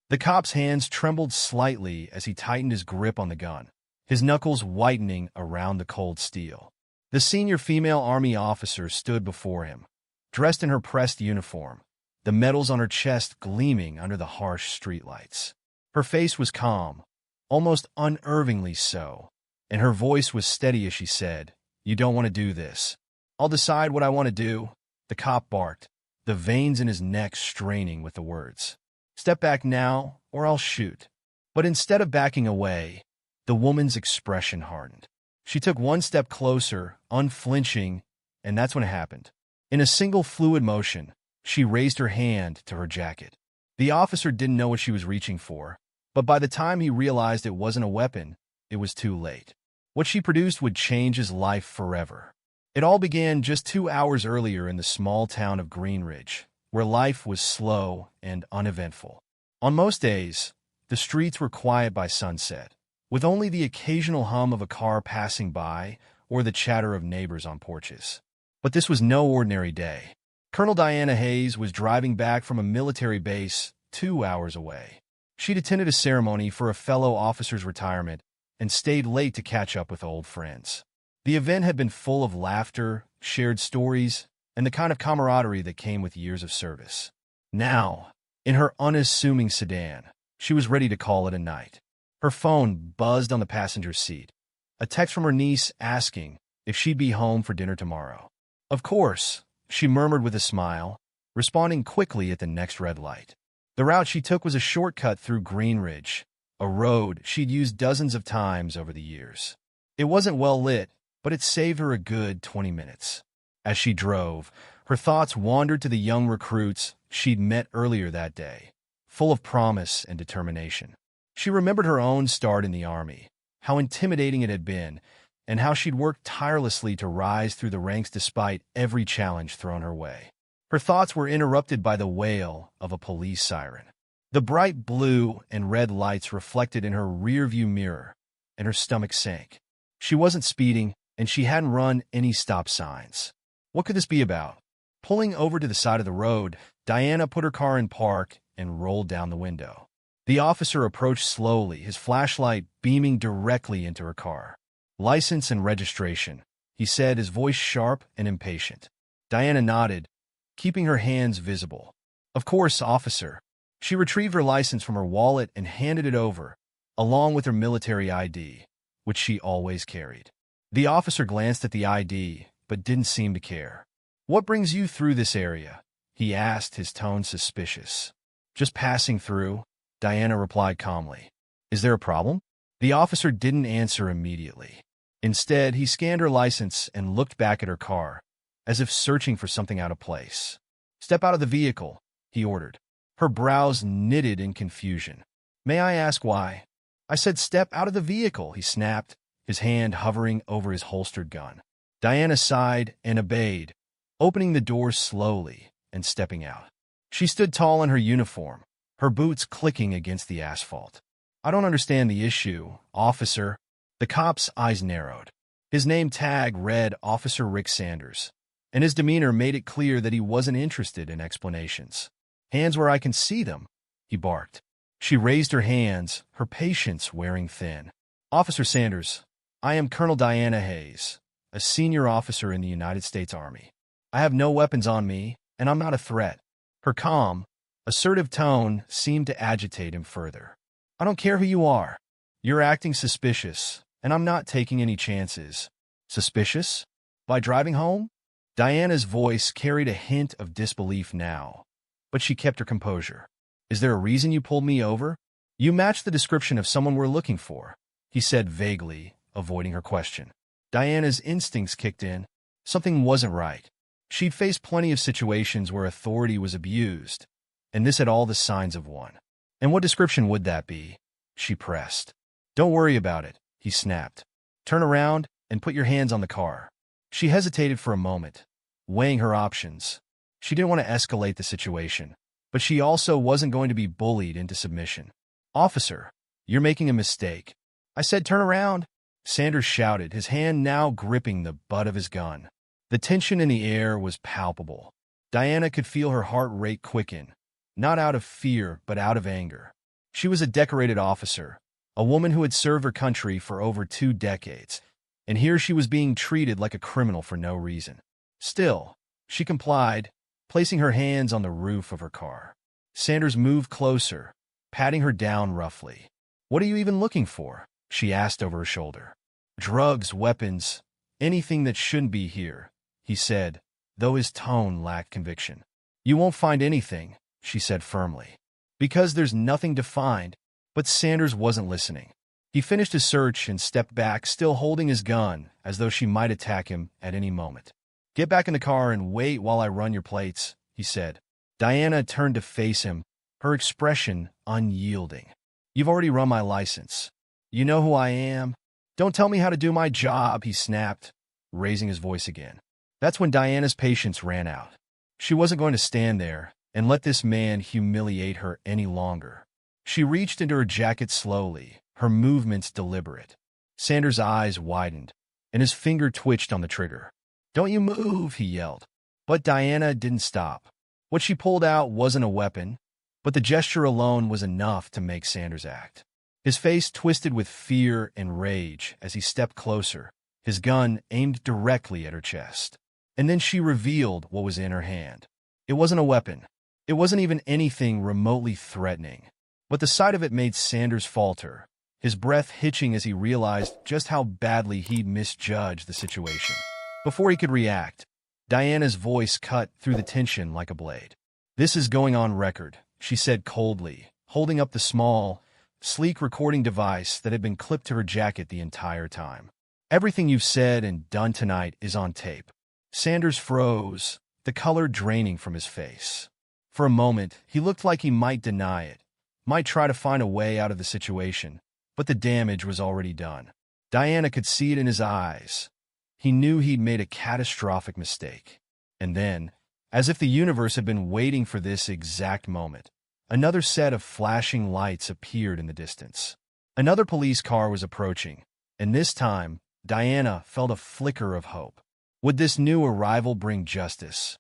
The cop's hands trembled slightly as he tightened his grip on the gun, his knuckles whitening around the cold steel. The senior female Army officer stood before him, dressed in her pressed uniform, the medals on her chest gleaming under the harsh streetlights. Her face was calm, almost unnervingly so, and her voice was steady as she said, "You don't want to do this." "I'll decide what I want to do," the cop barked, the veins in his neck straining with the words. "Step back now, or I'll shoot." But instead of backing away, the woman's expression hardened. She took one step closer, unflinching, and that's when it happened. In a single fluid motion, she raised her hand to her jacket. The officer didn't know what she was reaching for, but by the time he realized it wasn't a weapon, it was too late. What she produced would change his life forever. It all began just 2 hours earlier in the small town of Greenridge, where life was slow and uneventful. On most days, the streets were quiet by sunset, with only the occasional hum of a car passing by or the chatter of neighbors on porches. But this was no ordinary day. Colonel Diana Hayes was driving back from a military base 2 hours away. She'd attended a ceremony for a fellow officer's retirement and stayed late to catch up with old friends. The event had been full of laughter, shared stories, and the kind of camaraderie that came with years of service. Now, in her unassuming sedan, she was ready to call it a night. Her phone buzzed on the passenger seat, a text from her niece asking if she'd be home for dinner tomorrow. "Of course," she murmured with a smile, responding quickly at the next red light. The route she took was a shortcut through Greenridge, a road she'd used dozens of times over the years. It wasn't well lit, but it saved her a good 20 minutes. As she drove, her thoughts wandered to the young recruits she'd met earlier that day, full of promise and determination. She remembered her own start in the Army, how intimidating it had been, and how she'd worked tirelessly to rise through the ranks despite every challenge thrown her way. Her thoughts were interrupted by the wail of a police siren. The bright blue and red lights reflected in her rearview mirror, and her stomach sank. She wasn't speeding, and she hadn't run any stop signs. What could this be about? Pulling over to the side of the road, Diana put her car in park and rolled down the window. The officer approached slowly, his flashlight beaming directly into her car. "License and registration," he said, his voice sharp and impatient. Diana nodded, keeping her hands visible. "Of course, officer." She retrieved her license from her wallet and handed it over, along with her military ID, which she always carried. The officer glanced at the ID, but didn't seem to care. "What brings you through this area?" he asked, his tone suspicious. "Just passing through," Diana replied calmly. "Is there a problem?" The officer didn't answer immediately. Instead, he scanned her license and looked back at her car, as if searching for something out of place. "Step out of the vehicle," he ordered. Her brows knitted in confusion. "May I ask why?" "I said step out of the vehicle," he snapped, his hand hovering over his holstered gun. Diana sighed and obeyed, opening the door slowly and stepping out. She stood tall in her uniform, her boots clicking against the asphalt. "I don't understand the issue, officer." The cop's eyes narrowed. His name tag read Officer Rick Sanders, and his demeanor made it clear that he wasn't interested in explanations. "Hands where I can see them," he barked. She raised her hands, her patience wearing thin. "Officer Sanders, I am Colonel Diana Hayes, a senior officer in the United States Army. I have no weapons on me, and I'm not a threat." Her calm, assertive tone seemed to agitate him further. "I don't care who you are. You're acting suspicious, and I'm not taking any chances." "Suspicious? By driving home?" Diana's voice carried a hint of disbelief now, but she kept her composure. "Is there a reason you pulled me over?" "You match the description of someone we're looking for," he said vaguely, avoiding her question. Diana's instincts kicked in. Something wasn't right. She'd faced plenty of situations where authority was abused, and this had all the signs of one. "And what description would that be?" she pressed. "Don't worry about it," he snapped. "Turn around and put your hands on the car." She hesitated for a moment, weighing her options. She didn't want to escalate the situation, but she also wasn't going to be bullied into submission. "Officer, you're making a mistake." "I said turn around," Sanders shouted, his hand now gripping the butt of his gun. The tension in the air was palpable. Diana could feel her heart rate quicken, not out of fear but out of anger. She was a decorated officer, a woman who had served her country for over 2 decades, and here she was being treated like a criminal for no reason. Still, she complied, placing her hands on the roof of her car. Sanders moved closer, patting her down roughly. "What are you even looking for?" she asked over her shoulder. "Drugs, weapons, anything that shouldn't be here," he said, though his tone lacked conviction. "You won't find anything," she said firmly. "Because there's nothing to find." But Sanders wasn't listening. He finished his search and stepped back, still holding his gun, as though she might attack him at any moment. "Get back in the car and wait while I run your plates," he said. Diana turned to face him, her expression unyielding. "You've already run my license. You know who I am. Don't tell me how to do my job," he snapped, raising his voice again. That's when Diana's patience ran out. She wasn't going to stand there and let this man humiliate her any longer. She reached into her jacket slowly, her movements deliberate. Sanders' eyes widened, and his finger twitched on the trigger. "Don't you move," he yelled. But Diana didn't stop. What she pulled out wasn't a weapon, but the gesture alone was enough to make Sanders act. His face twisted with fear and rage as he stepped closer, his gun aimed directly at her chest. And then she revealed what was in her hand. It wasn't a weapon. It wasn't even anything remotely threatening. But the sight of it made Sanders falter, his breath hitching as he realized just how badly he'd misjudged the situation. Before he could react, Diana's voice cut through the tension like a blade. "This is going on record," she said coldly, holding up the small, sleek recording device that had been clipped to her jacket the entire time. "Everything you've said and done tonight is on tape." Sanders froze, the color draining from his face. For a moment, he looked like he might deny it, might try to find a way out of the situation, but the damage was already done. Diana could see it in his eyes. He knew he'd made a catastrophic mistake. And then, as if the universe had been waiting for this exact moment, another set of flashing lights appeared in the distance. Another police car was approaching, and this time, Diana felt a flicker of hope. Would this new arrival bring justice?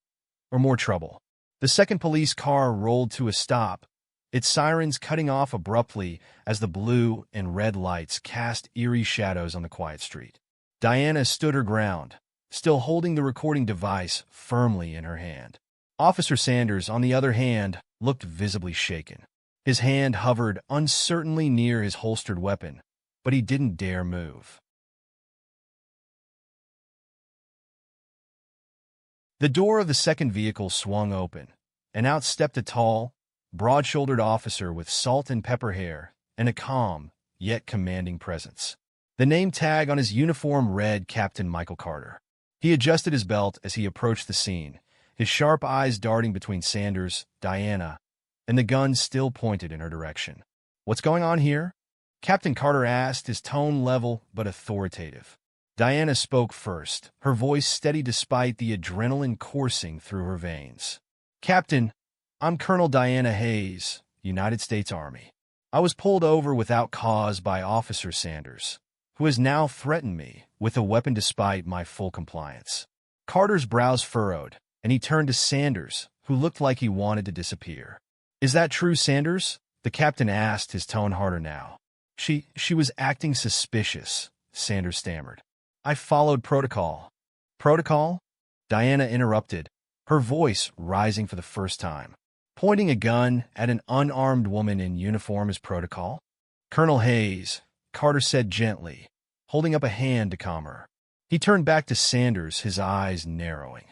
Or more trouble? The second police car rolled to a stop, its sirens cutting off abruptly as the blue and red lights cast eerie shadows on the quiet street. Diana stood her ground, still holding the recording device firmly in her hand. Officer Sanders, on the other hand, looked visibly shaken. His hand hovered uncertainly near his holstered weapon, but he didn't dare move. The door of the second vehicle swung open, and out stepped a tall, broad-shouldered officer with salt and pepper hair and a calm, yet commanding presence. The name tag on his uniform read Captain Michael Carter. He adjusted his belt as he approached the scene, his sharp eyes darting between Sanders, Diana, and the gun still pointed in her direction. "What's going on here?" Captain Carter asked, his tone level but authoritative. Diana spoke first, her voice steady despite the adrenaline coursing through her veins. "Captain, I'm Colonel Diana Hayes, United States Army. I was pulled over without cause by Officer Sanders, who has now threatened me with a weapon despite my full compliance." Carter's brows furrowed, and he turned to Sanders, who looked like he wanted to disappear. "Is that true, Sanders?" the captain asked, his tone harder now. She was acting suspicious," Sanders stammered. "I followed protocol." "Protocol?" Diana interrupted, her voice rising for the first time. "Pointing a gun at an unarmed woman in uniform is protocol?" "Colonel Hayes," Carter said gently, holding up a hand to calm her. He turned back to Sanders, his eyes narrowing.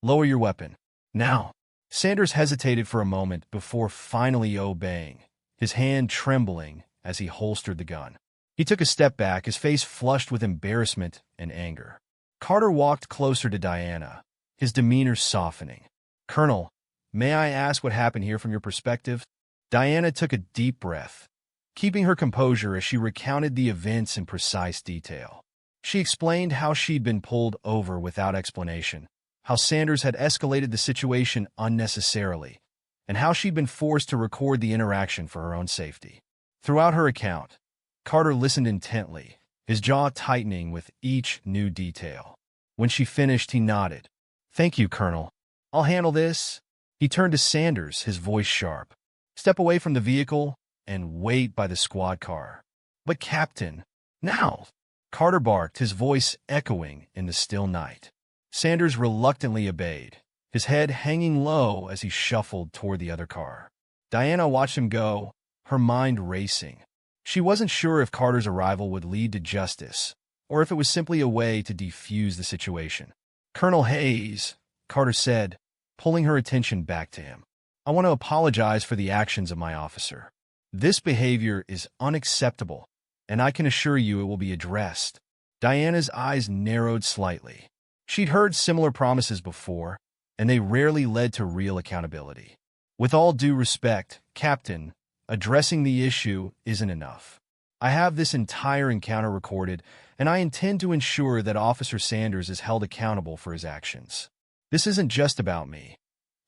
"Lower your weapon. Now." Sanders hesitated for a moment before finally obeying, his hand trembling as he holstered the gun. He took a step back, his face flushed with embarrassment and anger. Carter walked closer to Diana, his demeanor softening. "Colonel, may I ask what happened here from your perspective?" Diana took a deep breath, keeping her composure as she recounted the events in precise detail. She explained how she'd been pulled over without explanation, how Sanders had escalated the situation unnecessarily, and how she'd been forced to record the interaction for her own safety. Throughout her account, Carter listened intently, his jaw tightening with each new detail. When she finished, he nodded. "Thank you, Colonel. I'll handle this." He turned to Sanders, his voice sharp. "Step away from the vehicle and wait by the squad car. But Captain, now! Carter barked, his voice echoing in the still night. Sanders reluctantly obeyed, his head hanging low as he shuffled toward the other car. Diana watched him go, her mind racing. She wasn't sure if Carter's arrival would lead to justice, or if it was simply a way to defuse the situation. "Colonel Hayes," Carter said, pulling her attention back to him. "I want to apologize for the actions of my officer. This behavior is unacceptable, and I can assure you it will be addressed." Diana's eyes narrowed slightly. She'd heard similar promises before, and they rarely led to real accountability. "With all due respect, Captain, addressing the issue isn't enough. I have this entire encounter recorded, and I intend to ensure that Officer Sanders is held accountable for his actions. This isn't just about me.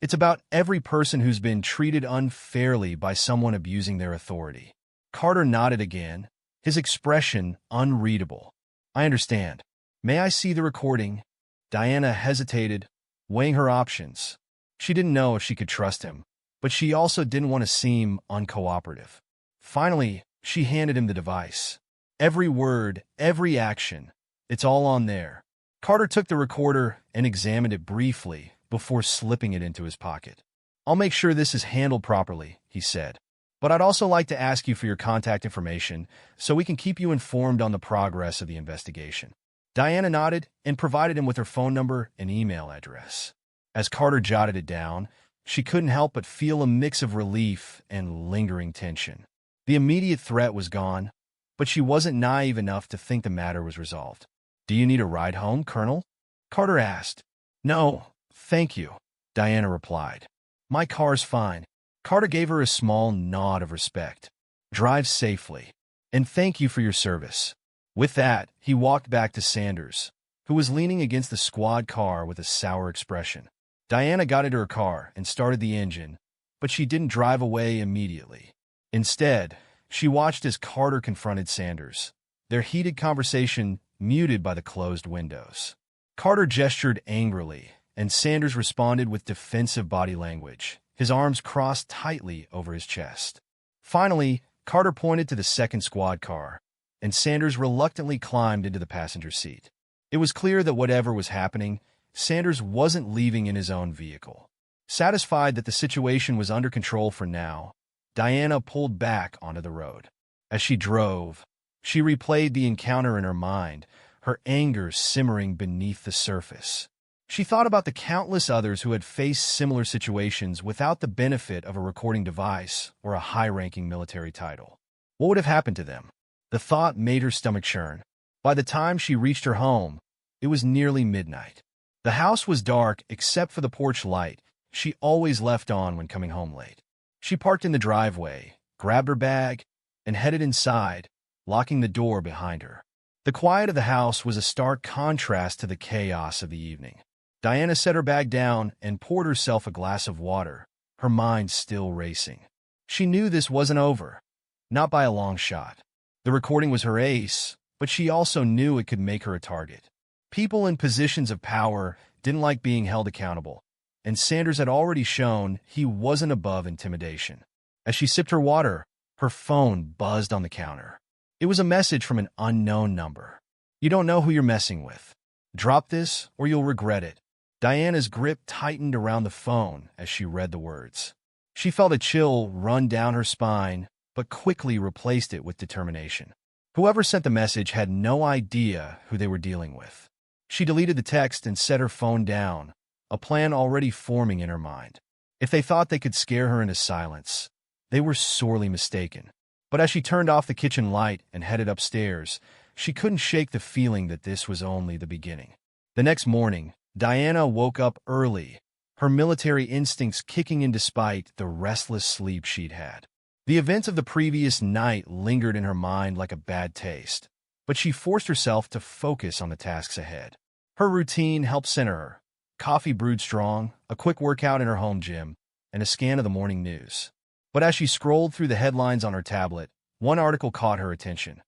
It's about every person who's been treated unfairly by someone abusing their authority." Carter nodded again, his expression unreadable. "I understand. May I see the recording?" Diana hesitated, weighing her options. She didn't know if she could trust him, but she also didn't want to seem uncooperative. Finally, she handed him the device. "Every word, every action, it's all on there." Carter took the recorder and examined it briefly before slipping it into his pocket. "I'll make sure this is handled properly," he said. "But I'd also like to ask you for your contact information so we can keep you informed on the progress of the investigation." Diana nodded and provided him with her phone number and email address. As Carter jotted it down, she couldn't help but feel a mix of relief and lingering tension. The immediate threat was gone, but she wasn't naive enough to think the matter was resolved. "Do you need a ride home, Colonel?" Carter asked. "No, thank you," Diana replied. "My car's fine." Carter gave her a small nod of respect. "Drive safely, and thank you for your service." With that, he walked back to Sanders, who was leaning against the squad car with a sour expression. Diana got into her car and started the engine, but she didn't drive away immediately. Instead, she watched as Carter confronted Sanders, their heated conversation muted by the closed windows. Carter gestured angrily, and Sanders responded with defensive body language, his arms crossed tightly over his chest. Finally, Carter pointed to the second squad car, and Sanders reluctantly climbed into the passenger seat. It was clear that whatever was happening, Sanders wasn't leaving in his own vehicle. Satisfied that the situation was under control for now, Diana pulled back onto the road. As she drove, she replayed the encounter in her mind, her anger simmering beneath the surface. She thought about the countless others who had faced similar situations without the benefit of a recording device or a high-ranking military title. What would have happened to them? The thought made her stomach churn. By the time she reached her home, it was nearly midnight. The house was dark except for the porch light she always left on when coming home late. She parked in the driveway, grabbed her bag, and headed inside, locking the door behind her. The quiet of the house was a stark contrast to the chaos of the evening. Diana set her bag down and poured herself a glass of water, her mind still racing. She knew this wasn't over, not by a long shot. The recording was her ace, but she also knew it could make her a target. People in positions of power didn't like being held accountable, and Sanders had already shown he wasn't above intimidation. As she sipped her water, her phone buzzed on the counter. It was a message from an unknown number. "You don't know who you're messing with. Drop this or you'll regret it." Diana's grip tightened around the phone as she read the words. She felt a chill run down her spine, but quickly replaced it with determination. Whoever sent the message had no idea who they were dealing with. She deleted the text and set her phone down, a plan already forming in her mind. If they thought they could scare her into silence, they were sorely mistaken. But as she turned off the kitchen light and headed upstairs, she couldn't shake the feeling that this was only the beginning. The next morning, Diana woke up early, her military instincts kicking in despite the restless sleep she'd had. The events of the previous night lingered in her mind like a bad taste, but she forced herself to focus on the tasks ahead. Her routine helped center her: coffee brewed strong, a quick workout in her home gym, and a scan of the morning news. But as she scrolled through the headlines on her tablet, one article caught her attention.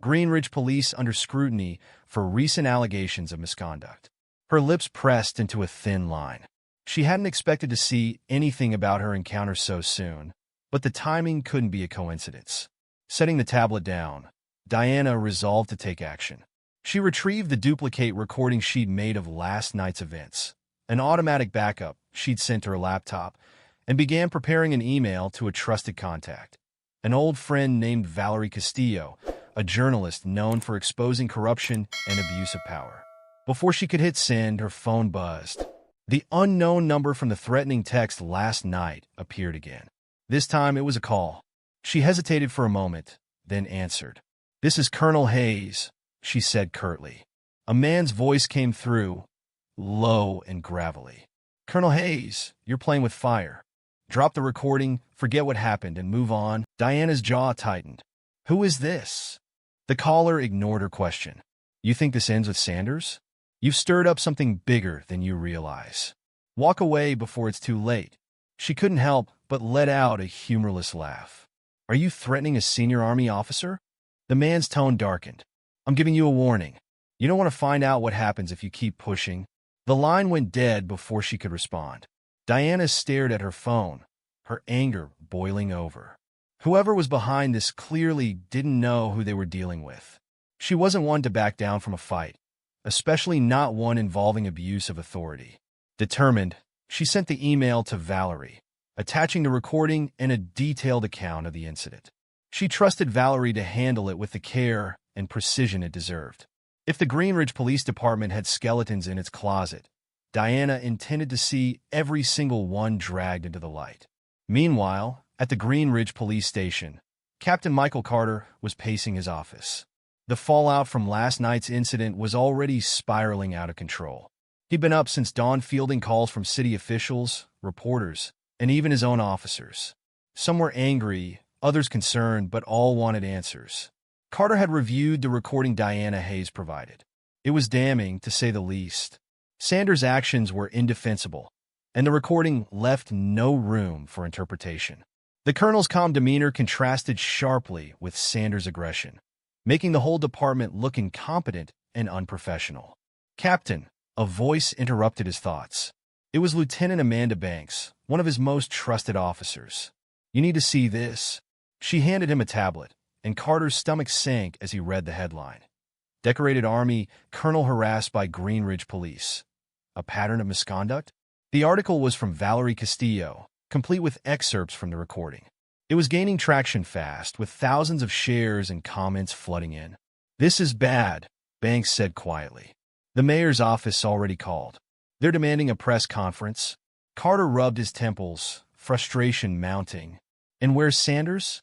Greenridge Police under scrutiny for recent allegations of misconduct. Her lips pressed into a thin line. She hadn't expected to see anything about her encounter so soon, But the timing couldn't be a coincidence. Setting the tablet down, Diana resolved to take action. She retrieved the duplicate recording she'd made of last night's events, an automatic backup she'd sent to her laptop, and began preparing an email to a trusted contact, an old friend named Valerie Castillo, a journalist known for exposing corruption and abuse of power. Before she could hit send, her phone buzzed. The unknown number from the threatening text last night appeared again. This time it was a call. She hesitated for a moment, then answered. "This is Colonel Hayes," she said curtly. A man's voice came through, low and gravelly. "Colonel Hayes, you're playing with fire. Drop the recording, forget what happened, and move on." Diana's jaw tightened. "Who is this?" The caller ignored her question. "You think this ends with Sanders? You've stirred up something bigger than you realize. Walk away before it's too late." She couldn't help but let out a humorless laugh. "Are you threatening a senior Army officer?" The man's tone darkened. "I'm giving you a warning. You don't want to find out what happens if you keep pushing." The line went dead before she could respond. Diana stared at her phone, her anger boiling over. Whoever was behind this clearly didn't know who they were dealing with. She wasn't one to back down from a fight, especially not one involving abuse of authority. Determined, she sent the email to Valerie, attaching the recording and a detailed account of the incident. She trusted Valerie to handle it with the care and precision it deserved. If the Greenridge Police Department had skeletons in its closet, Diana intended to see every single one dragged into the light. Meanwhile, at the Greenridge Police Station, Captain Michael Carter was pacing his office. The fallout from last night's incident was already spiraling out of control. He'd been up since dawn fielding calls from city officials, reporters, and even his own officers. Some were angry, others concerned, but all wanted answers. Carter had reviewed the recording Diana Hayes provided. It was damning, to say the least. Sanders' actions were indefensible, and the recording left no room for interpretation. The colonel's calm demeanor contrasted sharply with Sanders' aggression, making the whole department look incompetent and unprofessional. "Captain," a voice interrupted his thoughts. It was Lieutenant Amanda Banks, one of his most trusted officers. "You need to see this." She handed him a tablet, and Carter's stomach sank as he read the headline. "Decorated Army Colonel Harassed by Greenridge Police. A Pattern of Misconduct?" The article was from Valerie Castillo, complete with excerpts from the recording. It was gaining traction fast, with thousands of shares and comments flooding in. "This is bad," Banks said quietly. "The mayor's office already called. They're demanding a press conference." Carter rubbed his temples, frustration mounting. "And where's Sanders?"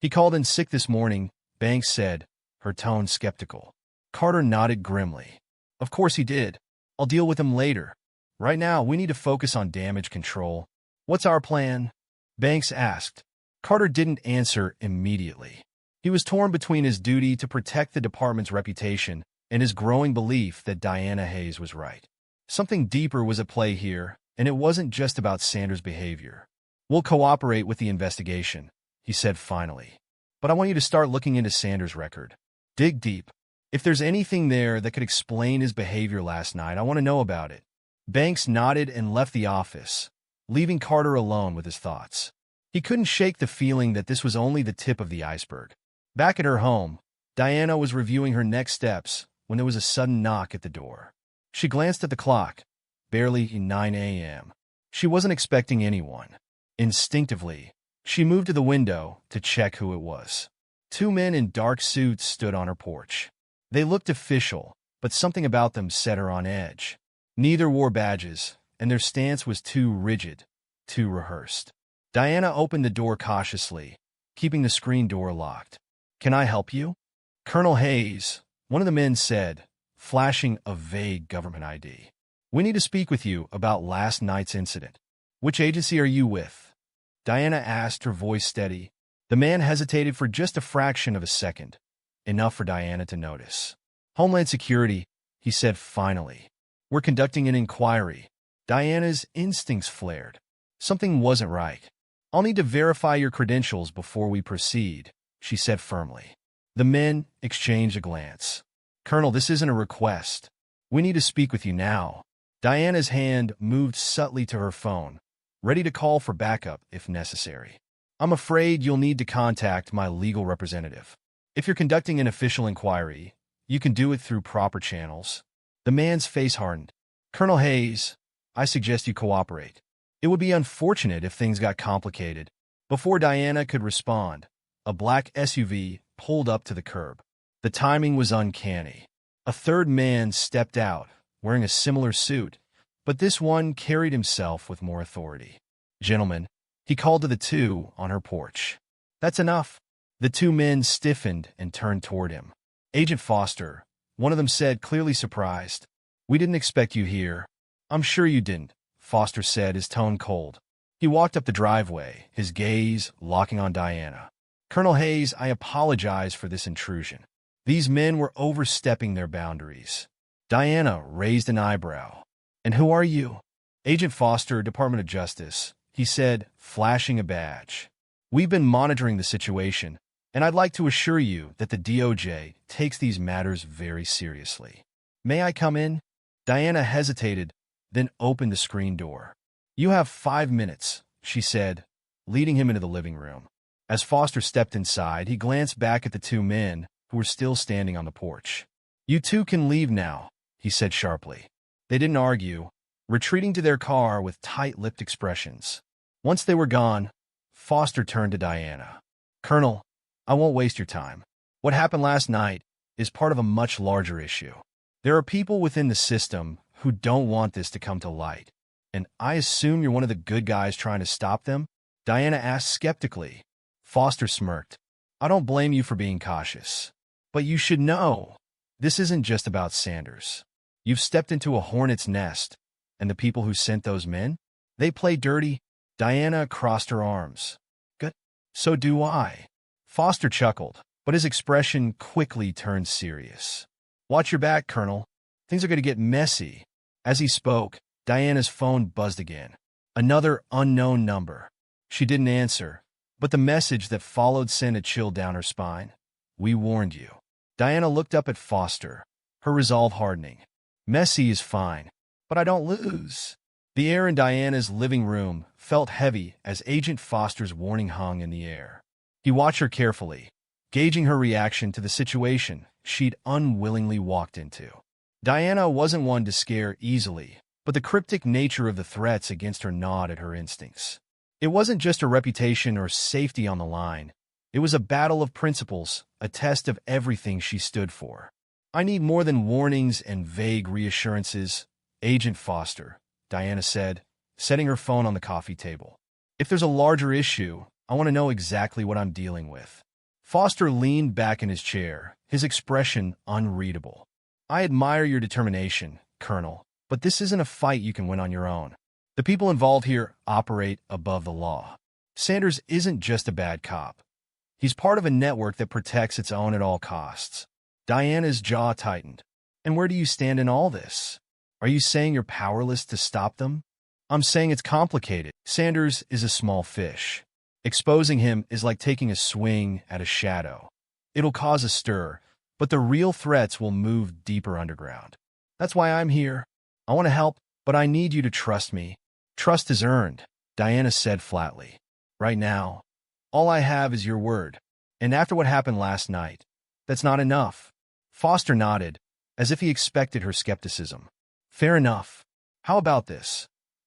"He called in sick this morning," Banks said, her tone skeptical. Carter nodded grimly. "Of course he did. I'll deal with him later. Right now, we need to focus on damage control." "What's our plan?" Banks asked. Carter didn't answer immediately. He was torn between his duty to protect the department's reputation and his growing belief that Diana Hayes was right. Something deeper was at play here, and it wasn't just about Sanders' behavior. "We'll cooperate with the investigation," he said finally. "But I want you to start looking into Sanders' record. Dig deep. If there's anything there that could explain his behavior last night, I want to know about it." Banks nodded and left the office, leaving Carter alone with his thoughts. He couldn't shake the feeling that this was only the tip of the iceberg. Back at her home, Diana was reviewing her next steps when there was a sudden knock at the door. She glanced at the clock. Barely 9 a.m. She wasn't expecting anyone. Instinctively, she moved to the window to check who it was. Two men in dark suits stood on her porch. They looked official, but something about them set her on edge. Neither wore badges, and their stance was too rigid, too rehearsed. Diana opened the door cautiously, keeping the screen door locked. "Can I help you?" "Colonel Hayes," one of the men said, flashing a vague government ID. "We need to speak with you about last night's incident." "Which agency are you with?" Diana asked, her voice steady. The man hesitated for just a fraction of a second, enough for Diana to notice. "Homeland Security," he said finally. "We're conducting an inquiry." Diana's instincts flared. Something wasn't right. "I'll need to verify your credentials before we proceed," she said firmly. The men exchanged a glance. "Colonel, this isn't a request. We need to speak with you now." Diana's hand moved subtly to her phone, ready to call for backup if necessary. I'm afraid you'll need to contact my legal representative. If you're conducting an official inquiry, you can do it through proper channels. The man's face hardened. Colonel Hayes, I suggest you cooperate. It would be unfortunate if things got complicated. Before Diana could respond, a black SUV pulled up to the curb. The timing was uncanny. A third man stepped out, wearing a similar suit, but this one carried himself with more authority. Gentlemen, he called to the two on her porch. That's enough. The two men stiffened and turned toward him. Agent Foster, one of them said, clearly surprised. We didn't expect you here. I'm sure you didn't, Foster said, his tone cold. He walked up the driveway, his gaze locking on Diana. Colonel Hayes, I apologize for this intrusion. These men were overstepping their boundaries. Diana raised an eyebrow. And who are you? Agent Foster, Department of Justice, he said, flashing a badge. We've been monitoring the situation, and I'd like to assure you that the DOJ takes these matters very seriously. May I come in? Diana hesitated, then opened the screen door. You have 5 minutes, she said, leading him into the living room. As Foster stepped inside, he glanced back at the two men who were still standing on the porch. You two can leave now, he said sharply. They didn't argue, retreating to their car with tight-lipped expressions. Once they were gone, Foster turned to Diana. Colonel, I won't waste your time. What happened last night is part of a much larger issue. There are people within the system who don't want this to come to light. And I assume you're one of the good guys trying to stop them? Diana asked skeptically. Foster smirked. I don't blame you for being cautious. But you should know, this isn't just about Sanders. You've stepped into a hornet's nest, and the people who sent those men? They play dirty. Diana crossed her arms. Good. So do I. Foster chuckled, but his expression quickly turned serious. Watch your back, Colonel. Things are going to get messy. As he spoke, Diana's phone buzzed again. Another unknown number. She didn't answer, but the message that followed sent a chill down her spine. We warned you. Diana looked up at Foster, her resolve hardening. Messy is fine, but I don't lose. The air in Diana's living room felt heavy as Agent Foster's warning hung in the air. He watched her carefully, gauging her reaction to the situation she'd unwillingly walked into. Diana wasn't one to scare easily, but the cryptic nature of the threats against her gnawed at her instincts. It wasn't just her reputation or safety on the line. It was a battle of principles, a test of everything she stood for. I need more than warnings and vague reassurances, Agent Foster, Diana said, setting her phone on the coffee table. If there's a larger issue, I want to know exactly what I'm dealing with. Foster leaned back in his chair, his expression unreadable. I admire your determination, Colonel, but this isn't a fight you can win on your own. The people involved here operate above the law. Sanders isn't just a bad cop. He's part of a network that protects its own at all costs. Diana's jaw tightened. And where do you stand in all this? Are you saying you're powerless to stop them? I'm saying it's complicated. Sanders is a small fish. Exposing him is like taking a swing at a shadow. It'll cause a stir, but the real threats will move deeper underground. That's why I'm here. I want to help, but I need you to trust me. Trust is earned, Diana said flatly. Right now, all I have is your word. And after what happened last night, that's not enough. Foster nodded, as if he expected her skepticism. Fair enough. How about this?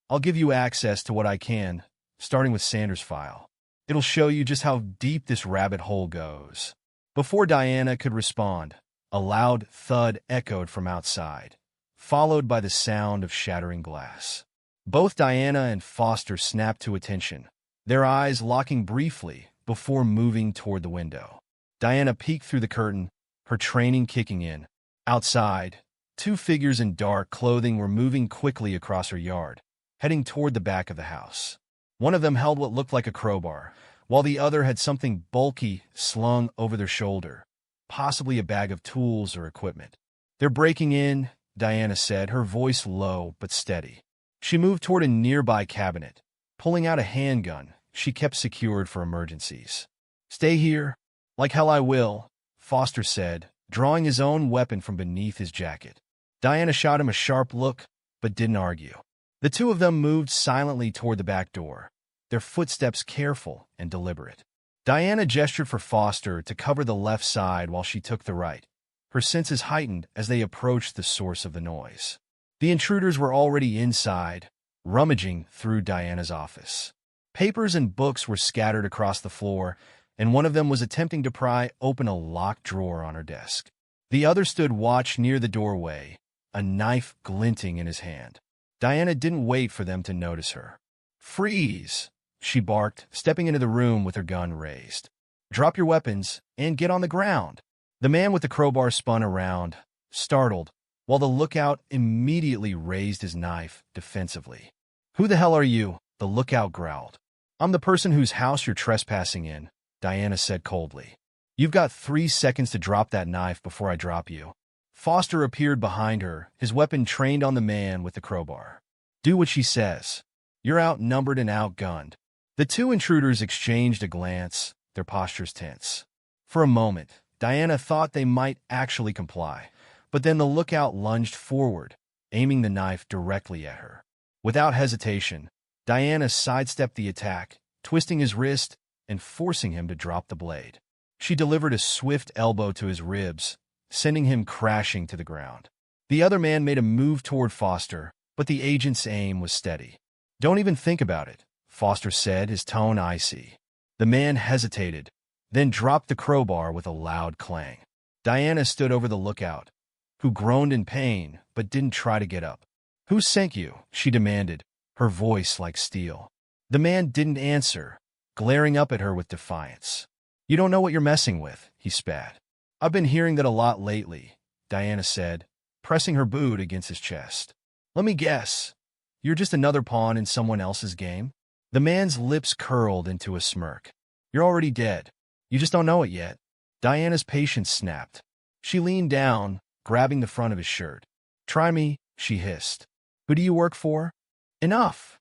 I'll give you access to what I can, starting with Sanders' file. It'll show you just how deep this rabbit hole goes. Before Diana could respond, a loud thud echoed from outside, followed by the sound of shattering glass. Both Diana and Foster snapped to attention, their eyes locking briefly before moving toward the window. Diana peeked through the curtain, her training kicking in. Outside, two figures in dark clothing were moving quickly across her yard, heading toward the back of the house. One of them held what looked like a crowbar, while the other had something bulky slung over their shoulder, possibly a bag of tools or equipment. They're breaking in, Diana said, her voice low but steady. She moved toward a nearby cabinet, pulling out a handgun she kept secured for emergencies. Stay here. Like hell I will, Foster said, drawing his own weapon from beneath his jacket. Diana shot him a sharp look, but didn't argue. The two of them moved silently toward the back door, their footsteps careful and deliberate. Diana gestured for Foster to cover the left side while she took the right, her senses heightened as they approached the source of the noise. The intruders were already inside, rummaging through Diana's office. Papers and books were scattered across the floor, and one of them was attempting to pry open a locked drawer on her desk. The other stood watch near the doorway, a knife glinting in his hand. Diana didn't wait for them to notice her. "Freeze!" she barked, stepping into the room with her gun raised. "Drop your weapons and get on the ground." The man with the crowbar spun around, startled, while the lookout immediately raised his knife defensively. "Who the hell are you?" the lookout growled. "I'm the person whose house you're trespassing in," Diana said coldly. "You've got 3 seconds to drop that knife before I drop you." Foster appeared behind her, his weapon trained on the man with the crowbar. "Do what she says. You're outnumbered and outgunned." The two intruders exchanged a glance, their postures tense. For a moment, Diana thought they might actually comply, but then the lookout lunged forward, aiming the knife directly at her. Without hesitation, Diana sidestepped the attack, twisting his wrist and forcing him to drop the blade. She delivered a swift elbow to his ribs, sending him crashing to the ground. The other man made a move toward Foster, but the agent's aim was steady. "Don't even think about it," Foster said, his tone icy. The man hesitated, then dropped the crowbar with a loud clang. Diana stood over the lookout, who groaned in pain but didn't try to get up. "Who sent you?" she demanded, her voice like steel. The man didn't answer, glaring up at her with defiance. "You don't know what you're messing with," he spat. "I've been hearing that a lot lately," Diana said, pressing her boot against his chest. "Let me guess. You're just another pawn in someone else's game?" The man's lips curled into a smirk. "You're already dead. You just don't know it yet." Diana's patience snapped. She leaned down, grabbing the front of his shirt. "Try me," she hissed. "Who do you work for?" "Enough,"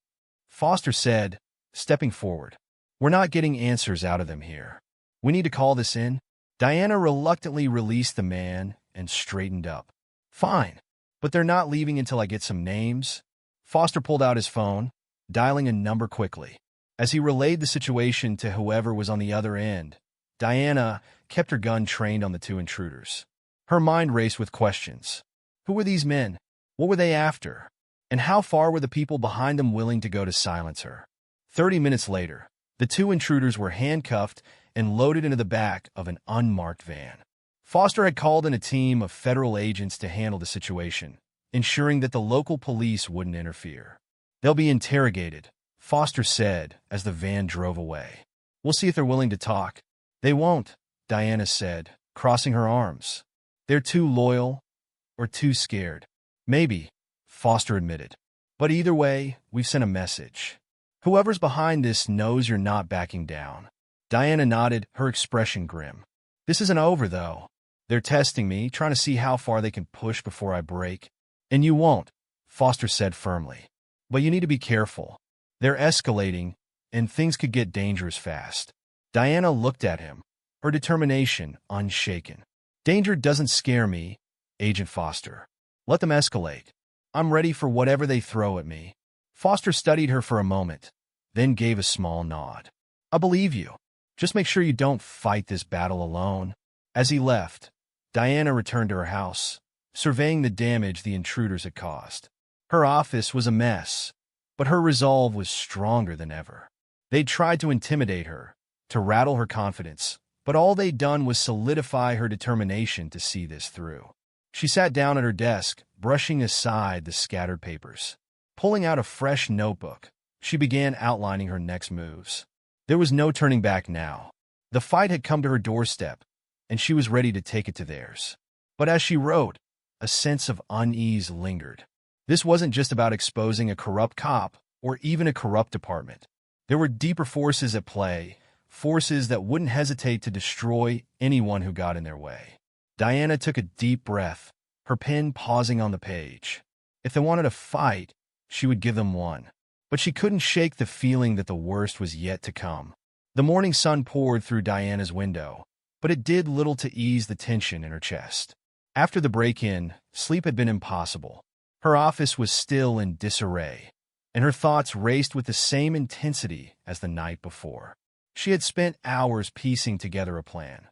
Foster said, stepping forward. "We're not getting answers out of them here. We need to call this in." Diana reluctantly released the man and straightened up. "Fine, but they're not leaving until I get some names." Foster pulled out his phone, dialing a number quickly. As he relayed the situation to whoever was on the other end, Diana kept her gun trained on the two intruders. Her mind raced with questions. Who were these men? What were they after? And how far were the people behind them willing to go to silence her? 30 minutes later, the two intruders were handcuffed and loaded into the back of an unmarked van. Foster had called in a team of federal agents to handle the situation, ensuring that the local police wouldn't interfere. "They'll be interrogated," Foster said as the van drove away. "We'll see if they're willing to talk." "They won't," Diana said, crossing her arms. "They're too loyal or too scared." "Maybe," Foster admitted. "But either way, we've sent a message. Whoever's behind this knows you're not backing down." Diana nodded, her expression grim. "This isn't over, though. They're testing me, trying to see how far they can push before I break." "And you won't," Foster said firmly. "But you need to be careful. They're escalating, and things could get dangerous fast." Diana looked at him, her determination unshaken. "Danger doesn't scare me, Agent Foster. Let them escalate. I'm ready for whatever they throw at me." Foster studied her for a moment, then gave a small nod. "I believe you. Just make sure you don't fight this battle alone." As he left, Diana returned to her house, surveying the damage the intruders had caused. Her office was a mess, but her resolve was stronger than ever. They'd tried to intimidate her, to rattle her confidence, but all they'd done was solidify her determination to see this through. She sat down at her desk, brushing aside the scattered papers. Pulling out a fresh notebook, she began outlining her next moves. There was no turning back now. The fight had come to her doorstep, and she was ready to take it to theirs. But as she wrote, a sense of unease lingered. This wasn't just about exposing a corrupt cop or even a corrupt department. There were deeper forces at play, forces that wouldn't hesitate to destroy anyone who got in their way. Diana took a deep breath, her pen pausing on the page. If they wanted a fight, she would give them one. But she couldn't shake the feeling that the worst was yet to come. The morning sun poured through Diana's window, but it did little to ease the tension in her chest. After the break-in, sleep had been impossible. Her office was still in disarray, and her thoughts raced with the same intensity as the night before. She had spent hours piecing together a plan,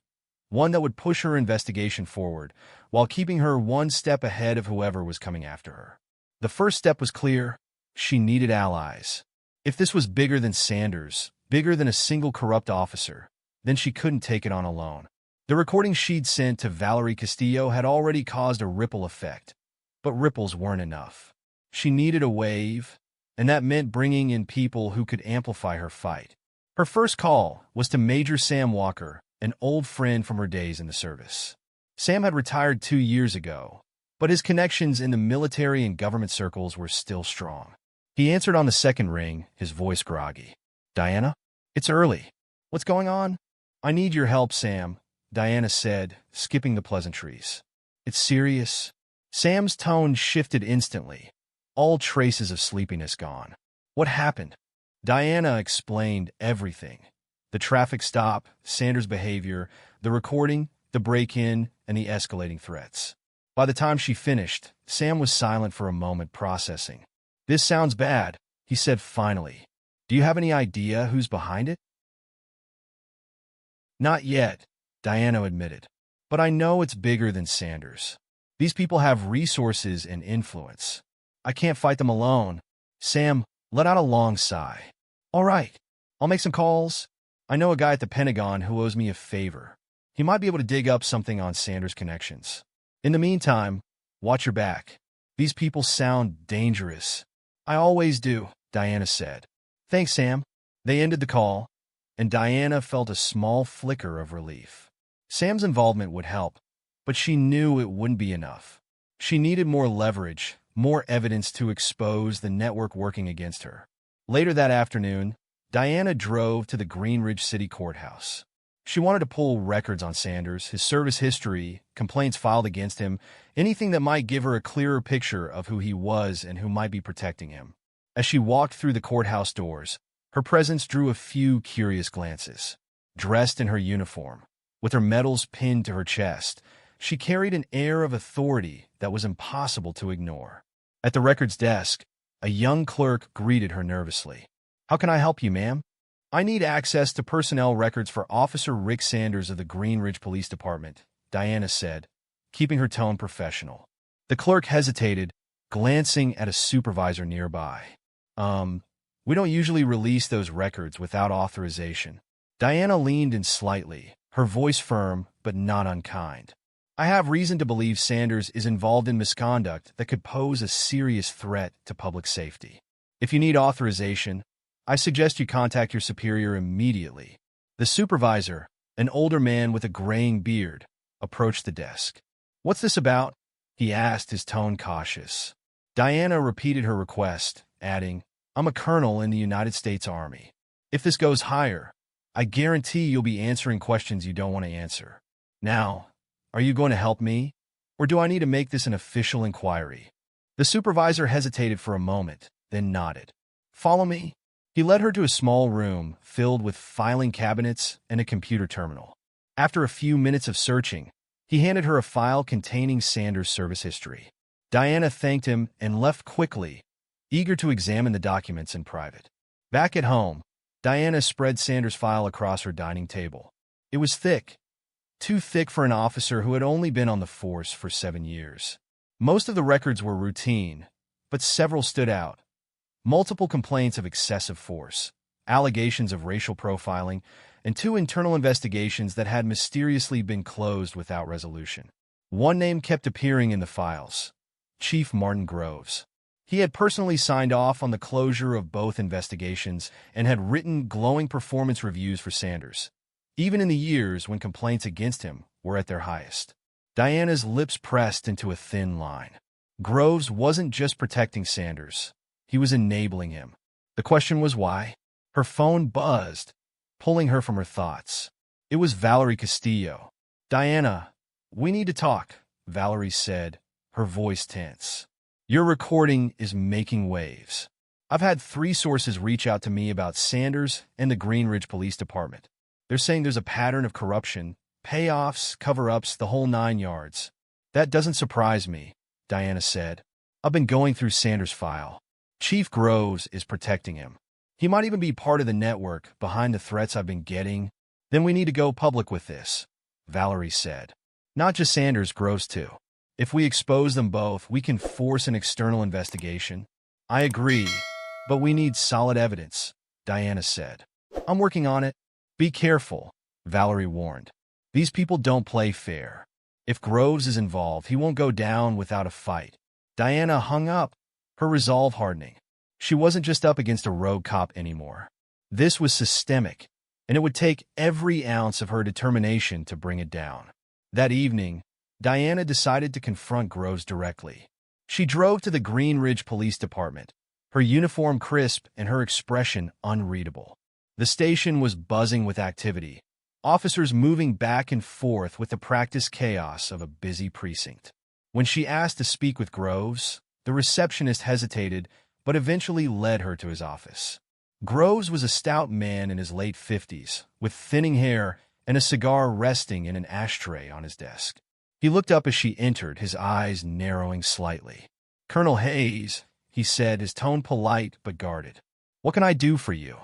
one that would push her investigation forward while keeping her one step ahead of whoever was coming after her. The first step was clear. She needed allies. If this was bigger than Sanders, bigger than a single corrupt officer, then she couldn't take it on alone. The recording she'd sent to Valerie Castillo had already caused a ripple effect, but ripples weren't enough. She needed a wave, and that meant bringing in people who could amplify her fight. Her first call was to Major Sam Walker, an old friend from her days in the service. Sam had retired 2 years ago, but his connections in the military and government circles were still strong. He answered on the second ring, his voice groggy. "Diana? It's early. What's going on?" "I need your help, Sam," Diana said, skipping the pleasantries. "It's serious." Sam's tone shifted instantly, all traces of sleepiness gone. "What happened?" Diana explained everything. The traffic stop, Sanders' behavior, the recording, the break-in, and the escalating threats. By the time she finished, Sam was silent for a moment, processing. "This sounds bad," he said finally. "Do you have any idea who's behind it?" "Not yet," Diana admitted. "But I know it's bigger than Sanders. These people have resources and influence. I can't fight them alone." Sam let out a long sigh. "All right, I'll make some calls. I know a guy at the Pentagon who owes me a favor. He might be able to dig up something on Sanders' connections. In the meantime, watch your back. These people sound dangerous." "I always do," Diana said. "Thanks, Sam." They ended the call, and Diana felt a small flicker of relief. Sam's involvement would help, but she knew it wouldn't be enough. She needed more leverage, more evidence to expose the network working against her. Later that afternoon, Diana drove to the Greenridge City Courthouse. She wanted to pull records on Sanders, his service history, complaints filed against him, anything that might give her a clearer picture of who he was and who might be protecting him. As she walked through the courthouse doors, her presence drew a few curious glances. Dressed in her uniform, with her medals pinned to her chest, she carried an air of authority that was impossible to ignore. At the records desk, a young clerk greeted her nervously. "How can I help you, ma'am?" "I need access to personnel records for Officer Rick Sanders of the Greenridge Police Department," Diana said, keeping her tone professional. The clerk hesitated, glancing at a supervisor nearby. We don't usually release those records without authorization." Diana leaned in slightly, her voice firm but not unkind. "I have reason to believe Sanders is involved in misconduct that could pose a serious threat to public safety. If you need authorization, I suggest you contact your superior immediately." The supervisor, an older man with a graying beard, approached the desk. "What's this about?" he asked, his tone cautious. Diana repeated her request, adding, "I'm a colonel in the United States Army. If this goes higher, I guarantee you'll be answering questions you don't want to answer. Now, are you going to help me, or do I need to make this an official inquiry?" The supervisor hesitated for a moment, then nodded. "Follow me." He led her to a small room filled with filing cabinets and a computer terminal. After a few minutes of searching, he handed her a file containing Sanders' service history. Diana thanked him and left quickly, eager to examine the documents in private. Back at home, Diana spread Sanders' file across her dining table. It was thick, too thick for an officer who had only been on the force for 7 years. Most of the records were routine, but several stood out. Multiple complaints of excessive force, allegations of racial profiling, and 2 internal investigations that had mysteriously been closed without resolution. One name kept appearing in the files: Chief Martin Groves. He had personally signed off on the closure of both investigations and had written glowing performance reviews for Sanders, even in the years when complaints against him were at their highest. Diana's lips pressed into a thin line. Groves wasn't just protecting Sanders. He was enabling him. The question was why? Her phone buzzed, pulling her from her thoughts. It was Valerie Castillo. "Diana, we need to talk," Valerie said, her voice tense. "Your recording is making waves. I've had 3 sources reach out to me about Sanders and the Greenridge Police Department. They're saying there's a pattern of corruption, payoffs, cover-ups, the whole 9 yards." "That doesn't surprise me," Diana said. "I've been going through Sanders' file. Chief Groves is protecting him. He might even be part of the network behind the threats I've been getting. Then we need to go public with this, Valerie said. Not just Sanders, Groves too. If we expose them both, we can force an external investigation. I agree, but we need solid evidence, Diana said. I'm working on it. Be careful, Valerie warned. These people don't play fair. If Groves is involved, he won't go down without a fight. Diana hung up, her resolve hardening. She wasn't just up against a rogue cop anymore. This was systemic, and it would take every ounce of her determination to bring it down. That evening, Diana decided to confront Groves directly. She drove to the Green Ridge Police Department, her uniform crisp and her expression unreadable. The station was buzzing with activity, officers moving back and forth with the practiced chaos of a busy precinct. When she asked to speak with Groves, the receptionist hesitated but eventually led her to his office. Groves was a stout man in his late 50s, with thinning hair and a cigar resting in an ashtray on his desk. He looked up as she entered, his eyes narrowing slightly. "Colonel Hayes," he said, his tone polite but guarded. "What can I do for you?"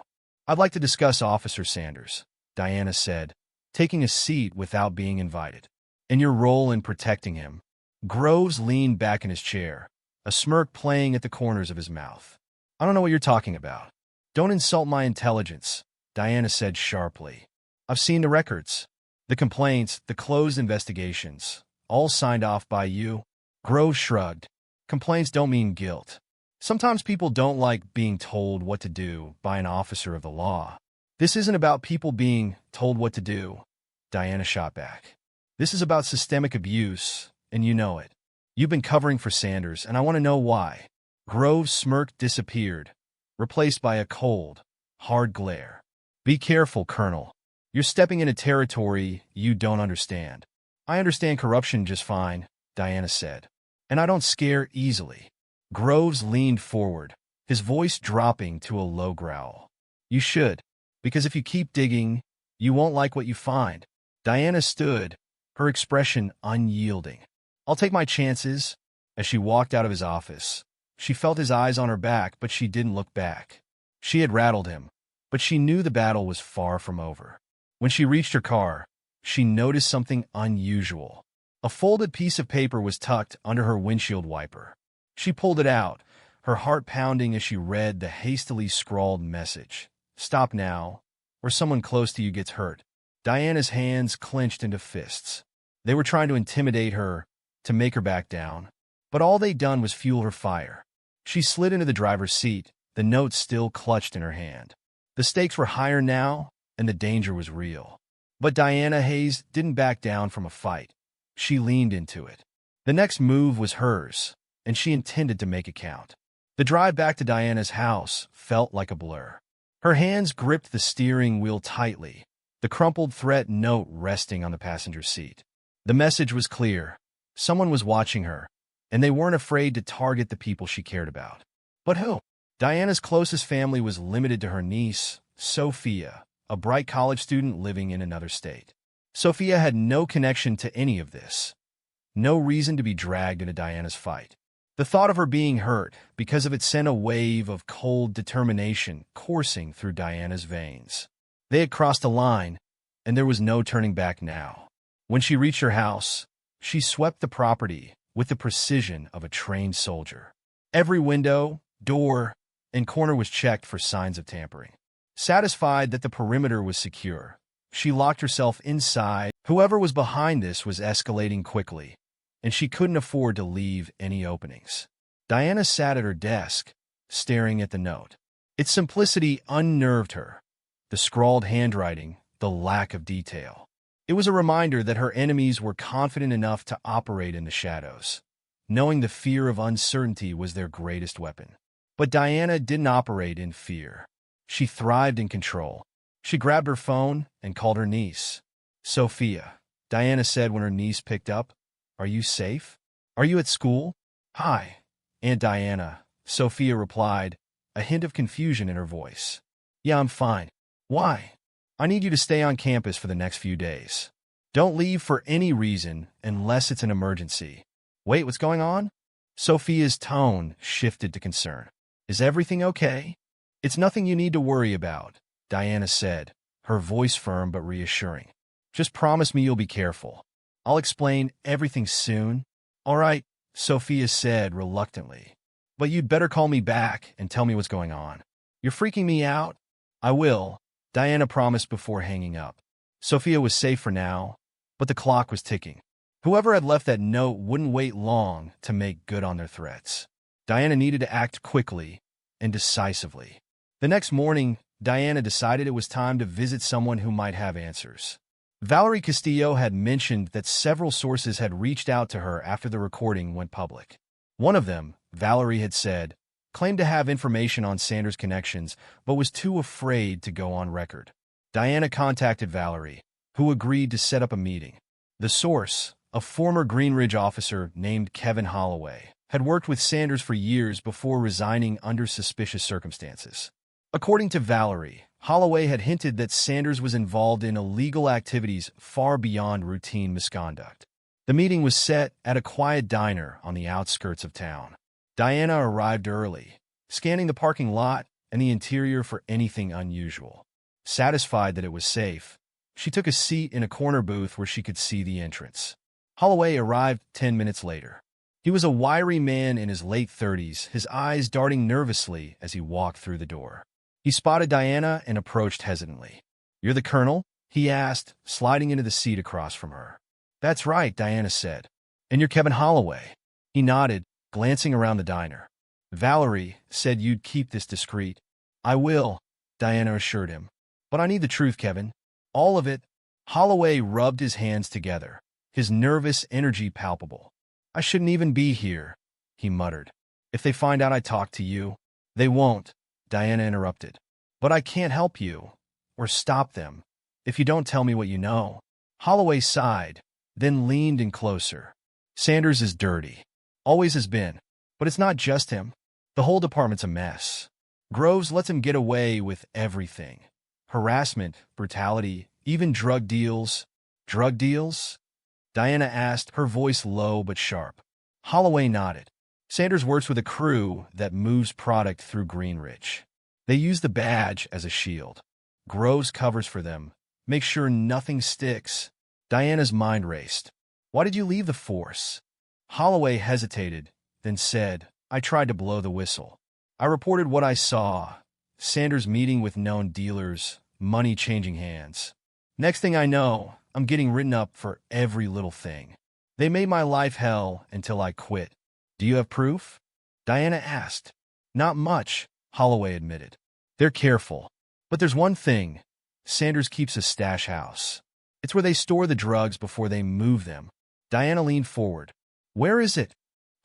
"I'd like to discuss Officer Sanders," Diana said, taking a seat without being invited. "And your role in protecting him." Groves leaned back in his chair, a smirk playing at the corners of his mouth. "I don't know what you're talking about." "Don't insult my intelligence," Diana said sharply. "I've seen the records. The complaints, the closed investigations, all signed off by you." Groves shrugged. "Complaints don't mean guilt. Sometimes people don't like being told what to do by an officer of the law." "This isn't about people being told what to do," Diana shot back. "This is about systemic abuse, and you know it. You've been covering for Sanders, and I want to know why." Groves' smirk disappeared, replaced by a cold, hard glare. "Be careful, Colonel. You're stepping into territory you don't understand." "I understand corruption just fine," Diana said. "And I don't scare easily." Groves leaned forward, his voice dropping to a low growl. "You should, because if you keep digging, you won't like what you find." Diana stood, her expression unyielding. "I'll take my chances." As she walked out of his office, she felt his eyes on her back, but she didn't look back. She had rattled him, but she knew the battle was far from over. When she reached her car, she noticed something unusual. A folded piece of paper was tucked under her windshield wiper. She pulled it out, her heart pounding as she read the hastily scrawled message. "Stop now, or someone close to you gets hurt." Diana's hands clenched into fists. They were trying to intimidate her, to make her back down. But all they'd done was fuel her fire. She slid into the driver's seat, the note still clutched in her hand. The stakes were higher now, and the danger was real. But Diana Hayes didn't back down from a fight. She leaned into it. The next move was hers, and she intended to make it count. The drive back to Diana's house felt like a blur. Her hands gripped the steering wheel tightly, the crumpled threat note resting on the passenger seat. The message was clear. Someone was watching her, and they weren't afraid to target the people she cared about. But who? Diana's closest family was limited to her niece, Sophia, a bright college student living in another state. Sophia had no connection to any of this. No reason to be dragged into Diana's fight. The thought of her being hurt because of it sent a wave of cold determination coursing through Diana's veins. They had crossed a line, and there was no turning back now. When she reached her house, she swept the property with the precision of a trained soldier. Every window, door, and corner was checked for signs of tampering. Satisfied that the perimeter was secure, she locked herself inside. Whoever was behind this was escalating quickly, and she couldn't afford to leave any openings. Diana sat at her desk, staring at the note. Its simplicity unnerved her. The scrawled handwriting, the lack of detail. It was a reminder that her enemies were confident enough to operate in the shadows, knowing the fear of uncertainty was their greatest weapon. But Diana didn't operate in fear. She thrived in control. She grabbed her phone and called her niece. "Sophia," Diana said when her niece picked up. "Are you safe? Are you at school?" "Hi, Aunt Diana," Sophia replied, a hint of confusion in her voice. "Yeah, I'm fine." "Why?" "I need you to stay on campus for the next few days. Don't leave for any reason unless it's an emergency." "Wait, what's going on?" Sophia's tone shifted to concern. Is everything okay? It's nothing you need to worry about, Diana said, her voice firm but reassuring. Just promise me you'll be careful. I'll explain everything soon. All right, Sophia said reluctantly. But you'd better call me back and tell me what's going on. You're freaking me out? I will, Diana promised before hanging up. Sophia was safe for now, but the clock was ticking. Whoever had left that note wouldn't wait long to make good on their threats. Diana needed to act quickly and decisively. The next morning, Diana decided it was time to visit someone who might have answers. Valerie Castillo had mentioned that several sources had reached out to her after the recording went public. One of them, Valerie had said, claimed to have information on Sanders' connections, but was too afraid to go on record. Diana contacted Valerie, who agreed to set up a meeting. The source, a former Greenridge officer named Kevin Holloway, had worked with Sanders for years before resigning under suspicious circumstances. According to Valerie, Holloway had hinted that Sanders was involved in illegal activities far beyond routine misconduct. The meeting was set at a quiet diner on the outskirts of town. Diana arrived early, scanning the parking lot and the interior for anything unusual. Satisfied that it was safe, she took a seat in a corner booth where she could see the entrance. Holloway arrived 10 minutes later. He was a wiry man in his late 30s, his eyes darting nervously as he walked through the door. He spotted Diana and approached hesitantly. "You're the colonel?" he asked, sliding into the seat across from her. "That's right," Diana said. "And you're Kevin Holloway?" He nodded, glancing around the diner. "Valerie said you'd keep this discreet." "I will," Diana assured him. "But I need the truth, Kevin. All of it." Holloway rubbed his hands together, his nervous energy palpable. "I shouldn't even be here," he muttered. "If they find out I talked to you." "They won't," Diana interrupted. "But I can't help you, or stop them, if you don't tell me what you know." Holloway sighed, then leaned in closer. "Sanders is dirty. Always has been. But it's not just him. The whole department's a mess. Groves lets him get away with everything. Harassment, brutality, even drug deals." "Drug deals?" Diana asked, her voice low but sharp. Holloway nodded. "Sanders works with a crew that moves product through Greenridge. They use the badge as a shield. Groves covers for them, makes sure nothing sticks." Diana's mind raced. "Why did you leave the force?" Holloway hesitated, then said, "I tried to blow the whistle. I reported what I saw. Sanders meeting with known dealers, money changing hands. Next thing I know, I'm getting written up for every little thing. They made my life hell until I quit." "Do you have proof?" Diana asked. "Not much," Holloway admitted. "They're careful. But there's one thing. Sanders keeps a stash house. It's where they store the drugs before they move them." Diana leaned forward. "Where is it?"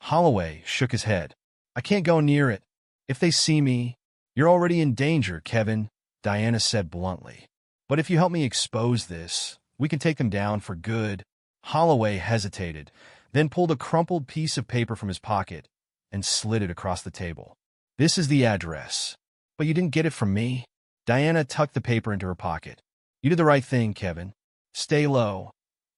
Holloway shook his head. "I can't go near it. If they see me—" "You're already in danger, Kevin," Diana said bluntly. "But if you help me expose this, we can take them down for good." Holloway hesitated, then pulled a crumpled piece of paper from his pocket and slid it across the table. "This is the address. But you didn't get it from me." Diana tucked the paper into her pocket. "You did the right thing, Kevin. Stay low,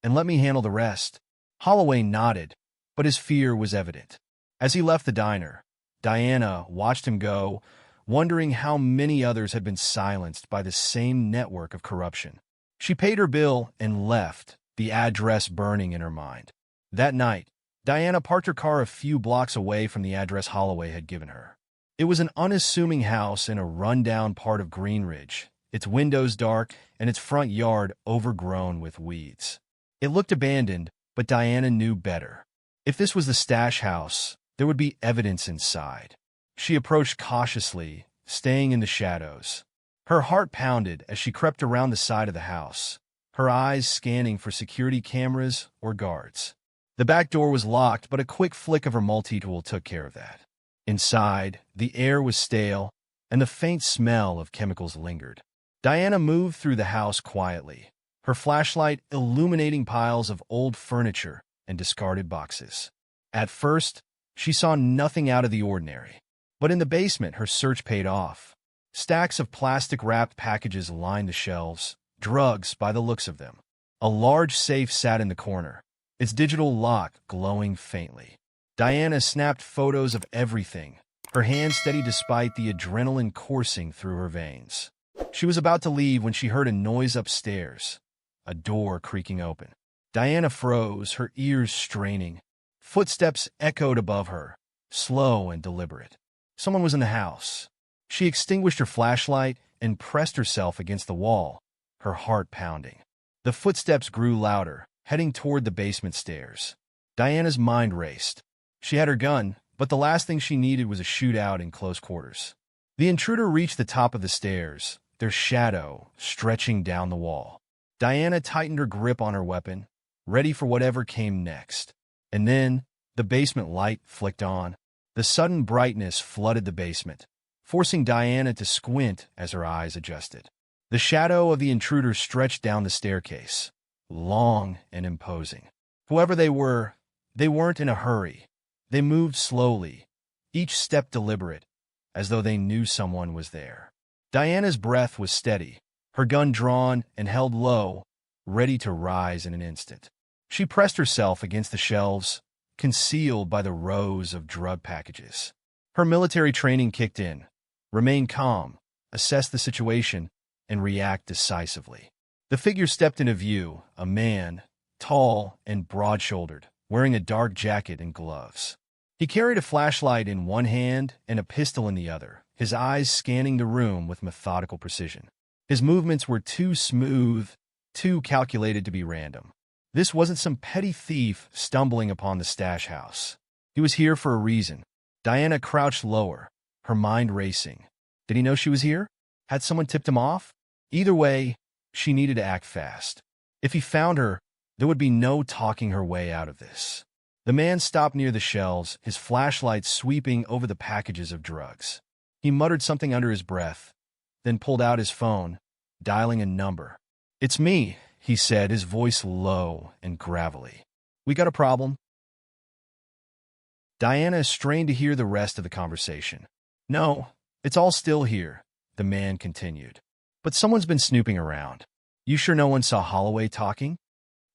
and let me handle the rest." Holloway nodded, but his fear was evident. As he left the diner, Diana watched him go, wondering how many others had been silenced by the same network of corruption. She paid her bill and left, the address burning in her mind. That night, Diana parked her car a few blocks away from the address Holloway had given her. It was an unassuming house in a rundown part of Greenridge, its windows dark and its front yard overgrown with weeds. It looked abandoned, but Diana knew better. If this was the stash house, there would be evidence inside. She approached cautiously, staying in the shadows. Her heart pounded as she crept around the side of the house, her eyes scanning for security cameras or guards. The back door was locked, but a quick flick of her multi-tool took care of that. Inside, the air was stale, and the faint smell of chemicals lingered. Diana moved through the house quietly, her flashlight illuminating piles of old furniture and discarded boxes. At first, she saw nothing out of the ordinary. But in the basement, her search paid off. Stacks of plastic-wrapped packages lined the shelves, drugs by the looks of them. A large safe sat in the corner, its digital lock glowing faintly. Diana snapped photos of everything, her hand steady despite the adrenaline coursing through her veins. She was about to leave when she heard a noise upstairs, a door creaking open. Diana froze, her ears straining. Footsteps echoed above her, slow and deliberate. Someone was in the house. She extinguished her flashlight and pressed herself against the wall, her heart pounding. The footsteps grew louder, heading toward the basement stairs. Diana's mind raced. She had her gun, but the last thing she needed was a shootout in close quarters. The intruder reached the top of the stairs, their shadow stretching down the wall. Diana tightened her grip on her weapon, ready for whatever came next. And then, the basement light flicked on. The sudden brightness flooded the basement, forcing Diana to squint as her eyes adjusted. The shadow of the intruder stretched down the staircase, long and imposing. Whoever they were, they weren't in a hurry. They moved slowly, each step deliberate, as though they knew someone was there. Diana's breath was steady, her gun drawn and held low, ready to rise in an instant. She pressed herself against the shelves, concealed by the rows of drug packages. Her military training kicked in. Remain calm, assess the situation, and react decisively. The figure stepped into view, a man, tall and broad-shouldered, wearing a dark jacket and gloves. He carried a flashlight in one hand and a pistol in the other, his eyes scanning the room with methodical precision. His movements were too smooth, too calculated to be random. This wasn't some petty thief stumbling upon the stash house. He was here for a reason. Diana crouched lower, her mind racing. Did he know she was here? Had someone tipped him off? Either way, she needed to act fast. If he found her, there would be no talking her way out of this. The man stopped near the shelves, his flashlight sweeping over the packages of drugs. He muttered something under his breath, then pulled out his phone, dialing a number. "It's me," he said, his voice low and gravelly. "We got a problem?" Diana strained to hear the rest of the conversation. "No, it's all still here," the man continued. "But someone's been snooping around. You sure no one saw Holloway talking?"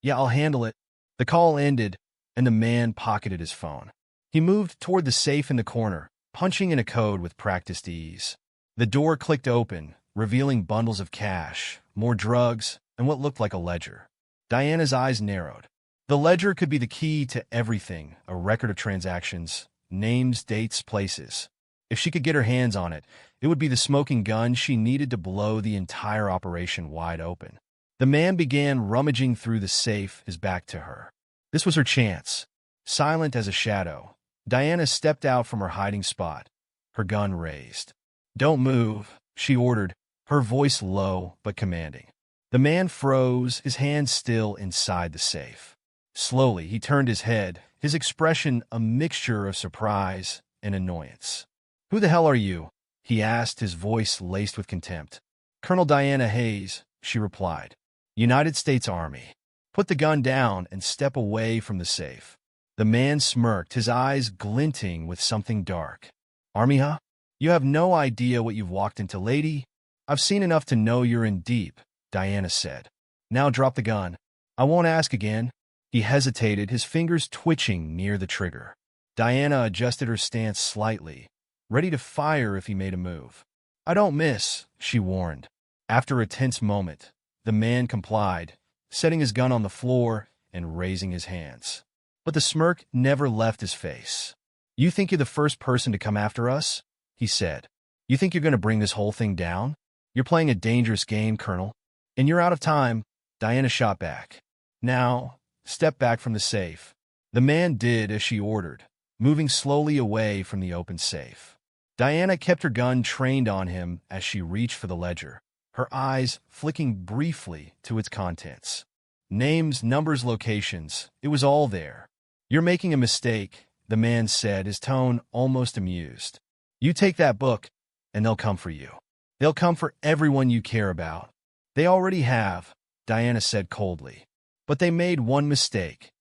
"Yeah, I'll handle it." The call ended, and the man pocketed his phone. He moved toward the safe in the corner, punching in a code with practiced ease. The door clicked open, revealing bundles of cash, more drugs, and what looked like a ledger. Diana's eyes narrowed. The ledger could be the key to everything, a record of transactions, names, dates, places. If she could get her hands on it, it would be the smoking gun she needed to blow the entire operation wide open. The man began rummaging through the safe, his back to her. This was her chance. Silent as a shadow, Diana stepped out from her hiding spot, her gun raised. "Don't move," she ordered, her voice low but commanding. The man froze, his hands still inside the safe. Slowly, he turned his head, his expression a mixture of surprise and annoyance. "Who the hell are you?" he asked, his voice laced with contempt. "Colonel Diana Hayes," she replied. "United States Army." "Put the gun down and step away from the safe." The man smirked, his eyes glinting with something dark. "Army, huh? You have no idea what you've walked into, lady. I've seen enough to know you're in deep," Diana said. "Now drop the gun. I won't ask again." He hesitated, his fingers twitching near the trigger. Diana adjusted her stance slightly, ready to fire if he made a move. "I don't miss," she warned. After a tense moment, the man complied, setting his gun on the floor and raising his hands. But the smirk never left his face. "You think you're the first person to come after us?" he said. "You think you're going to bring this whole thing down? You're playing a dangerous game, Colonel. And you're out of time." Diana shot back. "Now, step back from the safe." The man did as she ordered, moving slowly away from the open safe. Diana kept her gun trained on him as she reached for the ledger, her eyes flicking briefly to its contents. Names, numbers, locations, it was all there. "You're making a mistake," the man said, his tone almost amused. "You take that book, and they'll come for you. They'll come for everyone you care about." "They already have," Diana said coldly. "But they made one mistake.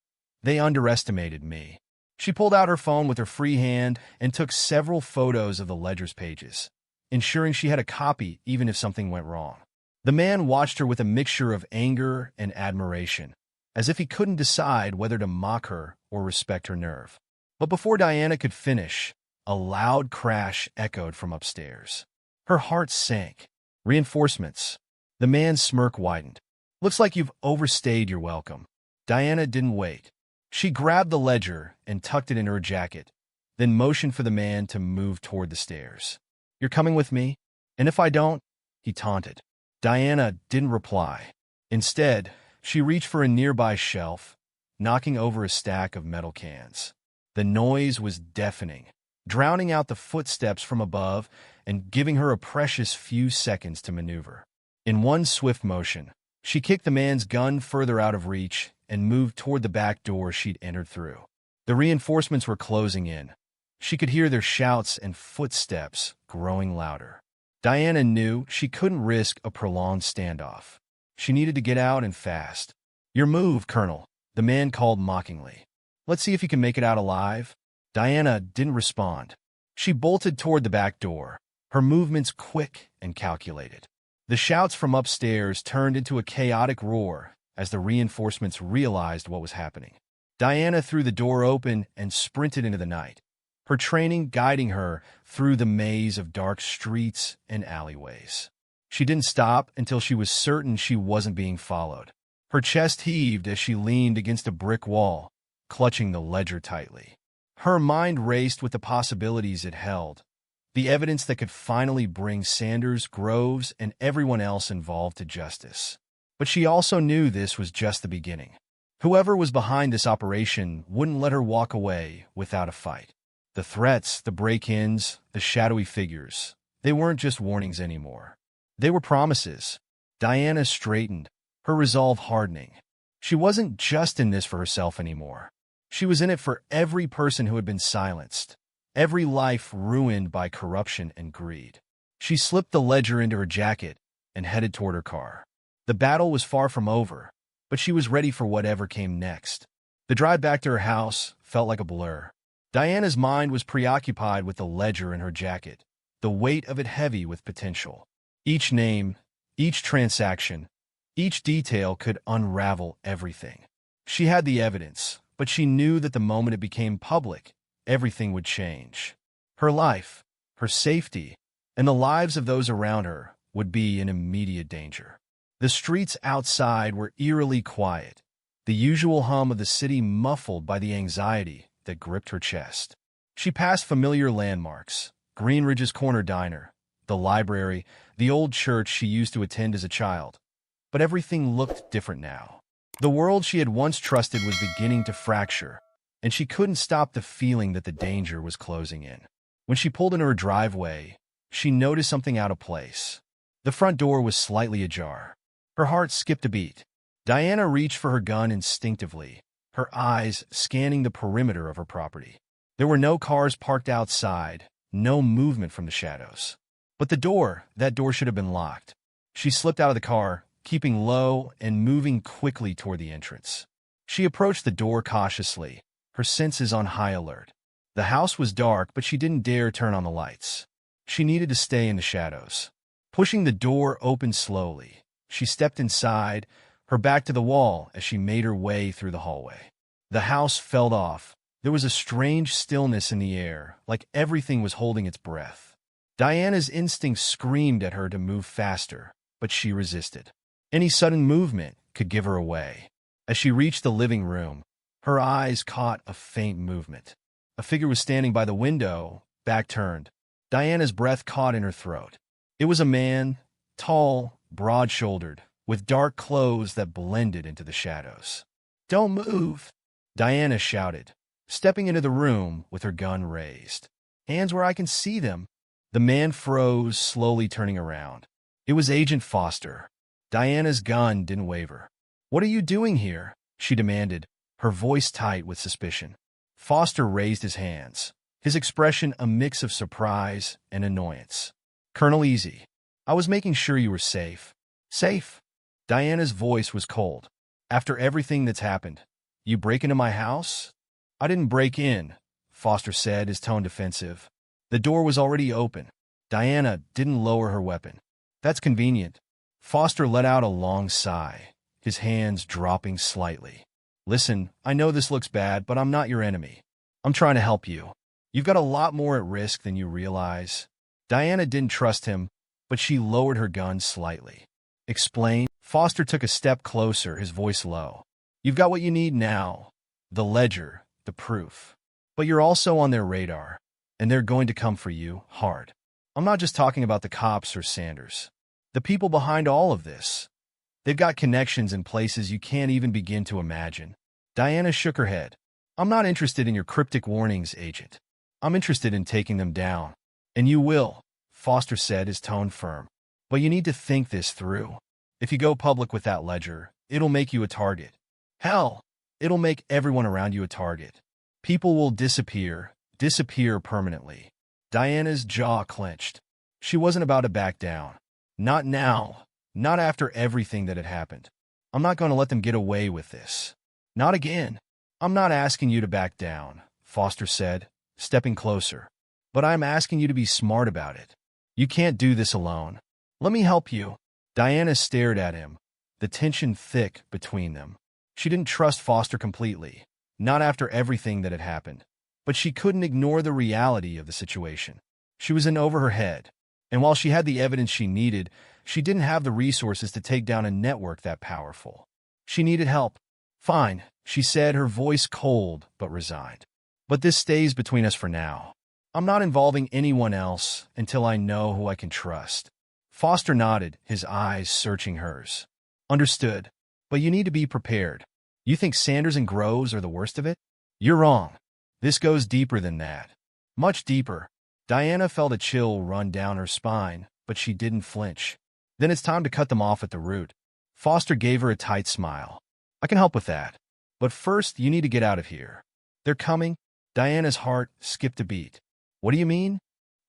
They underestimated me." She pulled out her phone with her free hand and took several photos of the ledger's pages, ensuring she had a copy even if something went wrong. The man watched her with a mixture of anger and admiration, as if he couldn't decide whether to mock her or respect her nerve. But before Diana could finish, A loud crash echoed from upstairs. Her heart sank. Reinforcements. The man's smirk widened. Looks like you've overstayed your welcome. Diana didn't wait. She grabbed the ledger and tucked it into her jacket, then motioned for the man to move toward the stairs. You're coming with me? And if I don't? He taunted. Diana didn't reply. Instead, she reached for a nearby shelf, knocking over a stack of metal cans. The noise was deafening, drowning out the footsteps from above and giving her a precious few seconds to maneuver. In one swift motion, she kicked the man's gun further out of reach and moved toward the back door she'd entered through. The reinforcements were closing in. She could hear their shouts and footsteps growing louder. Diana knew she couldn't risk a prolonged standoff. She needed to get out and fast. Your move, Colonel, the man called mockingly. Let's see if you can make it out alive. Diana didn't respond. She bolted toward the back door, her movements quick and calculated. The shouts from upstairs turned into a chaotic roar as the reinforcements realized what was happening. Diana threw the door open and sprinted into the night, her training guiding her through the maze of dark streets and alleyways. She didn't stop until she was certain she wasn't being followed. Her chest heaved as she leaned against a brick wall, clutching the ledger tightly. Her mind raced with the possibilities it held, the evidence that could finally bring Sanders, Groves, and everyone else involved to justice. But she also knew this was just the beginning. Whoever was behind this operation wouldn't let her walk away without a fight. The threats, the break-ins, the shadowy figures, they weren't just warnings anymore. They were promises. Diana straightened, her resolve hardening. She wasn't just in this for herself anymore. She was in it for every person who had been silenced, every life ruined by corruption and greed. She slipped the ledger into her jacket and headed toward her car. The battle was far from over, but she was ready for whatever came next. The drive back to her house felt like a blur. Diana's mind was preoccupied with the ledger in her jacket, the weight of it heavy with potential. Each name, each transaction, each detail could unravel everything. She had the evidence, but she knew that the moment it became public, everything would change. Her life, her safety, and the lives of those around her would be in immediate danger. The streets outside were eerily quiet, the usual hum of the city muffled by the anxiety that gripped her chest. She passed familiar landmarks, Greenridge's Corner Diner, the library, the old church she used to attend as a child. But everything looked different now. The world she had once trusted was beginning to fracture, and she couldn't stop the feeling that the danger was closing in. When she pulled into her driveway, she noticed something out of place. The front door was slightly ajar. Her heart skipped a beat. Diana reached for her gun instinctively, her eyes scanning the perimeter of her property. There were no cars parked outside, no movement from the shadows. But that door should have been locked. She slipped out of the car, keeping low and moving quickly toward the entrance. She approached the door cautiously, her senses on high alert. The house was dark, but she didn't dare turn on the lights. She needed to stay in the shadows. Pushing the door open slowly, she stepped inside, her back to the wall as she made her way through the hallway. The house felt off. There was a strange stillness in the air, like everything was holding its breath. Diana's instincts screamed at her to move faster, but she resisted. Any sudden movement could give her away. As she reached the living room, her eyes caught a faint movement. A figure was standing by the window, back turned. Diana's breath caught in her throat. It was a man, tall, broad-shouldered, with dark clothes that blended into the shadows. "Don't move!" Diana shouted, stepping into the room with her gun raised. "Hands where I can see them." The man froze, slowly turning around. It was Agent Foster. Diana's gun didn't waver. "What are you doing here?" she demanded, her voice tight with suspicion. Foster raised his hands, his expression a mix of surprise and annoyance. "Colonel Easy, I was making sure you were safe." "Safe?" Diana's voice was cold. "After everything that's happened, you break into my house?" "I didn't break in," Foster said, his tone defensive. The door was already open. Diana didn't lower her weapon. "That's convenient." Foster let out a long sigh, his hands dropping slightly. "Listen, I know this looks bad, but I'm not your enemy. I'm trying to help you." You've got a lot more at risk than you realize. Diana didn't trust him, but she lowered her gun slightly. Explain. Foster took a step closer, his voice low. You've got what you need now. The ledger, the proof. But you're also on their radar, and they're going to come for you, hard. I'm not just talking about the cops or Sanders. The people behind all of this. They've got connections in places you can't even begin to imagine. Diana shook her head. I'm not interested in your cryptic warnings, Agent. I'm interested in taking them down. And you will, Foster said, his tone firm. But you need to think this through. If you go public with that ledger, it'll make you a target. Hell, it'll make everyone around you a target. People will disappear permanently. Diana's jaw clenched. She wasn't about to back down. Not now. Not after everything that had happened. I'm not going to let them get away with this. Not again. I'm not asking you to back down, Foster said, stepping closer. But I'm asking you to be smart about it. You can't do this alone. Let me help you. Diana stared at him, the tension thick between them. She didn't trust Foster completely, not after everything that had happened. But she couldn't ignore the reality of the situation. She was in over her head, and while she had the evidence she needed, she didn't have the resources to take down a network that powerful. She needed help. Fine, she said, her voice cold but resigned. But this stays between us for now. I'm not involving anyone else until I know who I can trust. Foster nodded, his eyes searching hers. Understood. But you need to be prepared. You think Sanders and Groves are the worst of it? You're wrong. This goes deeper than that. Much deeper. Diana felt a chill run down her spine, but she didn't flinch. Then it's time to cut them off at the root. Foster gave her a tight smile. I can help with that. But first, you need to get out of here. They're coming. Diana's heart skipped a beat. What do you mean?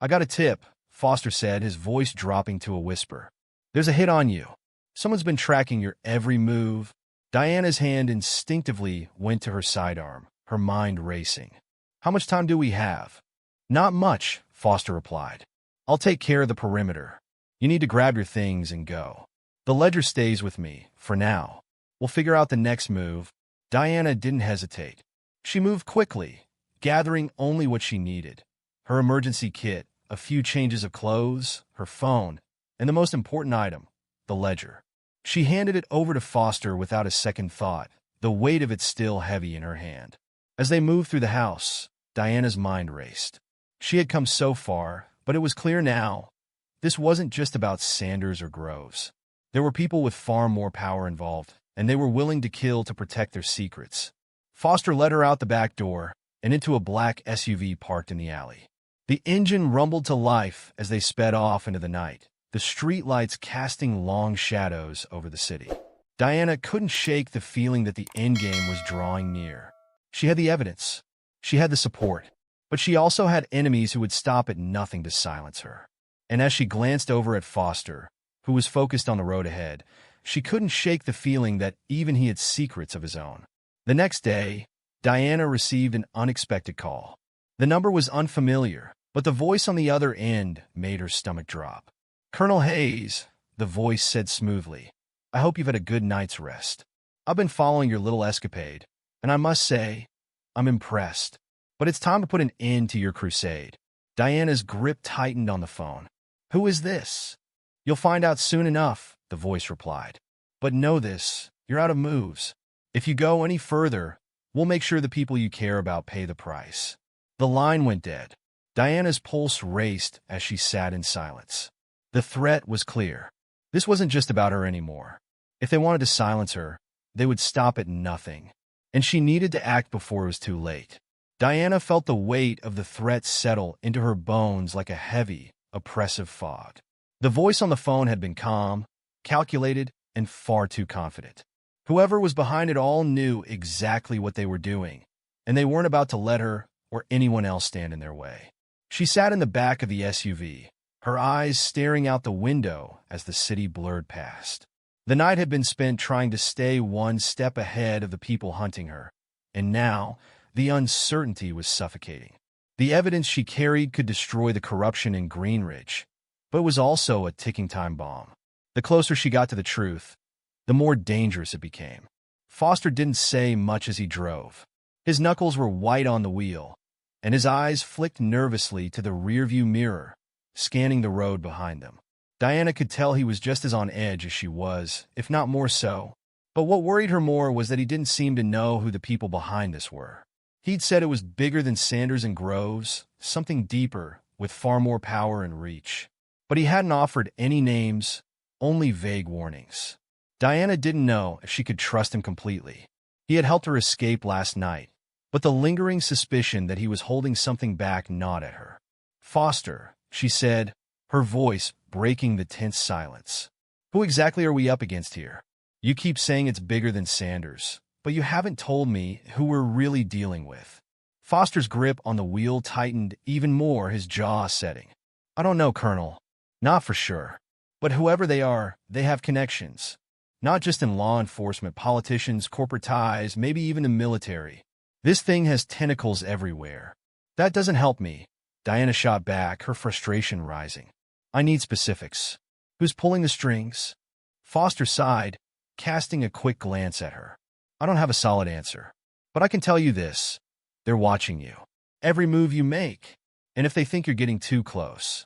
I got a tip, Foster said, his voice dropping to a whisper. There's a hit on you. Someone's been tracking your every move. Diana's hand instinctively went to her sidearm, her mind racing. How much time do we have? Not much, Foster replied. I'll take care of the perimeter. You need to grab your things and go. The ledger stays with me, for now. We'll figure out the next move. Diana didn't hesitate. She moved quickly, gathering only what she needed. Her emergency kit, a few changes of clothes, her phone, and the most important item, the ledger. She handed it over to Foster without a second thought, the weight of it still heavy in her hand. As they moved through the house, Diana's mind raced. She had come so far, but it was clear now. This wasn't just about Sanders or Groves. There were people with far more power involved, and they were willing to kill to protect their secrets. Foster led her out the back door and into a black SUV parked in the alley. The engine rumbled to life as they sped off into the night, the streetlights casting long shadows over the city. Diana couldn't shake the feeling that the endgame was drawing near. She had the evidence. She had the support. But she also had enemies who would stop at nothing to silence her. And as she glanced over at Foster, who was focused on the road ahead, she couldn't shake the feeling that even he had secrets of his own. The next day, Diana received an unexpected call. The number was unfamiliar, but the voice on the other end made her stomach drop. Colonel Hayes, the voice said smoothly, I hope you've had a good night's rest. I've been following your little escapade, and I must say, I'm impressed. But it's time to put an end to your crusade. Diana's grip tightened on the phone. Who is this? You'll find out soon enough, the voice replied. But know this, you're out of moves. If you go any further, we'll make sure the people you care about pay the price. The line went dead. Diana's pulse raced as she sat in silence. The threat was clear. This wasn't just about her anymore. If they wanted to silence her, they would stop at nothing. And she needed to act before it was too late. Diana felt the weight of the threat settle into her bones like a heavy, oppressive fog. The voice on the phone had been calm, calculated, and far too confident. Whoever was behind it all knew exactly what they were doing, and they weren't about to let her or anyone else stand in their way. She sat in the back of the SUV, her eyes staring out the window as the city blurred past. The night had been spent trying to stay one step ahead of the people hunting her, and now the uncertainty was suffocating. The evidence she carried could destroy the corruption in Greenridge, but it was also a ticking time bomb. The closer she got to the truth, the more dangerous it became. Foster didn't say much as he drove. His knuckles were white on the wheel, and his eyes flicked nervously to the rearview mirror, scanning the road behind them. Diana could tell he was just as on edge as she was, if not more so. But what worried her more was that he didn't seem to know who the people behind this were. He'd said it was bigger than Sanders and Groves, something deeper, with far more power and reach. But he hadn't offered any names, only vague warnings. Diana didn't know if she could trust him completely. He had helped her escape last night, but the lingering suspicion that he was holding something back gnawed at her. "Foster," she said, her voice breaking the tense silence. "Who exactly are we up against here? You keep saying it's bigger than Sanders, but you haven't told me who we're really dealing with." Foster's grip on the wheel tightened even more, his jaw setting. "I don't know, Colonel. Not for sure. But whoever they are, they have connections. Not just in law enforcement, politicians, corporate ties, maybe even the military. This thing has tentacles everywhere." "That doesn't help me," Diana shot back, her frustration rising. "I need specifics. Who's pulling the strings?" Foster sighed, casting a quick glance at her. "I don't have a solid answer. But I can tell you this. They're watching you. Every move you make. And if they think you're getting too close,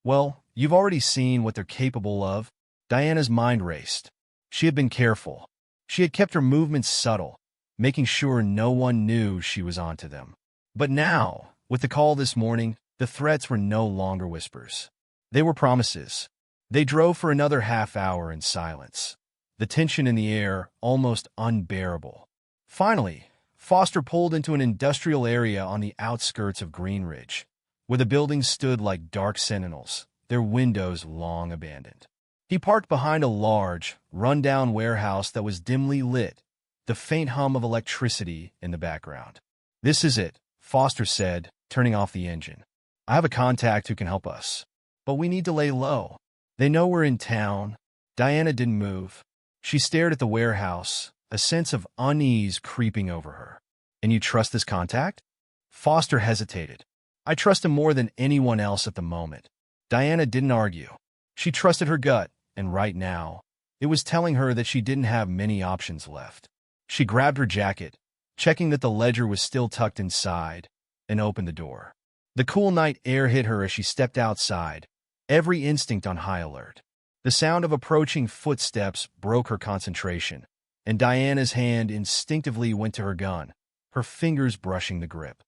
well, you've already seen what they're capable of." Diana's mind raced. She had been careful. She had kept her movements subtle, making sure no one knew she was onto them. But now, with the call this morning, the threats were no longer whispers. They were promises. They drove for another half hour in silence, the tension in the air almost unbearable. Finally, Foster pulled into an industrial area on the outskirts of Greenridge, where the buildings stood like dark sentinels, their windows long abandoned. He parked behind a large, run-down warehouse that was dimly lit, the faint hum of electricity in the background. "This is it," Foster said, turning off the engine. "I have a contact who can help us. But we need to lay low. They know we're in town." Diana didn't move. She stared at the warehouse, a sense of unease creeping over her. "And you trust this contact?" Foster hesitated. "I trust him more than anyone else at the moment." Diana didn't argue. She trusted her gut, and right now, it was telling her that she didn't have many options left. She grabbed her jacket, checking that the ledger was still tucked inside, and opened the door. The cool night air hit her as she stepped outside, every instinct on high alert. The sound of approaching footsteps broke her concentration, and Diana's hand instinctively went to her gun, her fingers brushing the grip.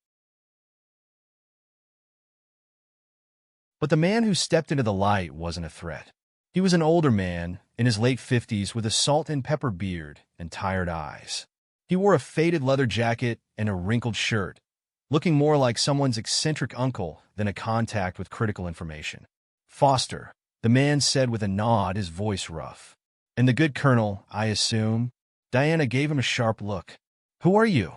But the man who stepped into the light wasn't a threat. He was an older man, in his late 50s, with a salt-and-pepper beard and tired eyes. He wore a faded leather jacket and a wrinkled shirt, looking more like someone's eccentric uncle than a contact with critical information. "Foster," the man said with a nod, his voice rough. "And the good colonel, I assume?" Diana gave him a sharp look. "Who are you?"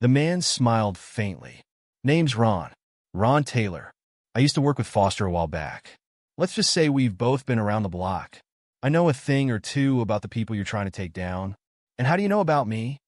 The man smiled faintly. "Name's Ron. Ron Taylor. I used to work with Foster a while back. Let's just say we've both been around the block. I know a thing or two about the people you're trying to take down." "And how do you know about me?"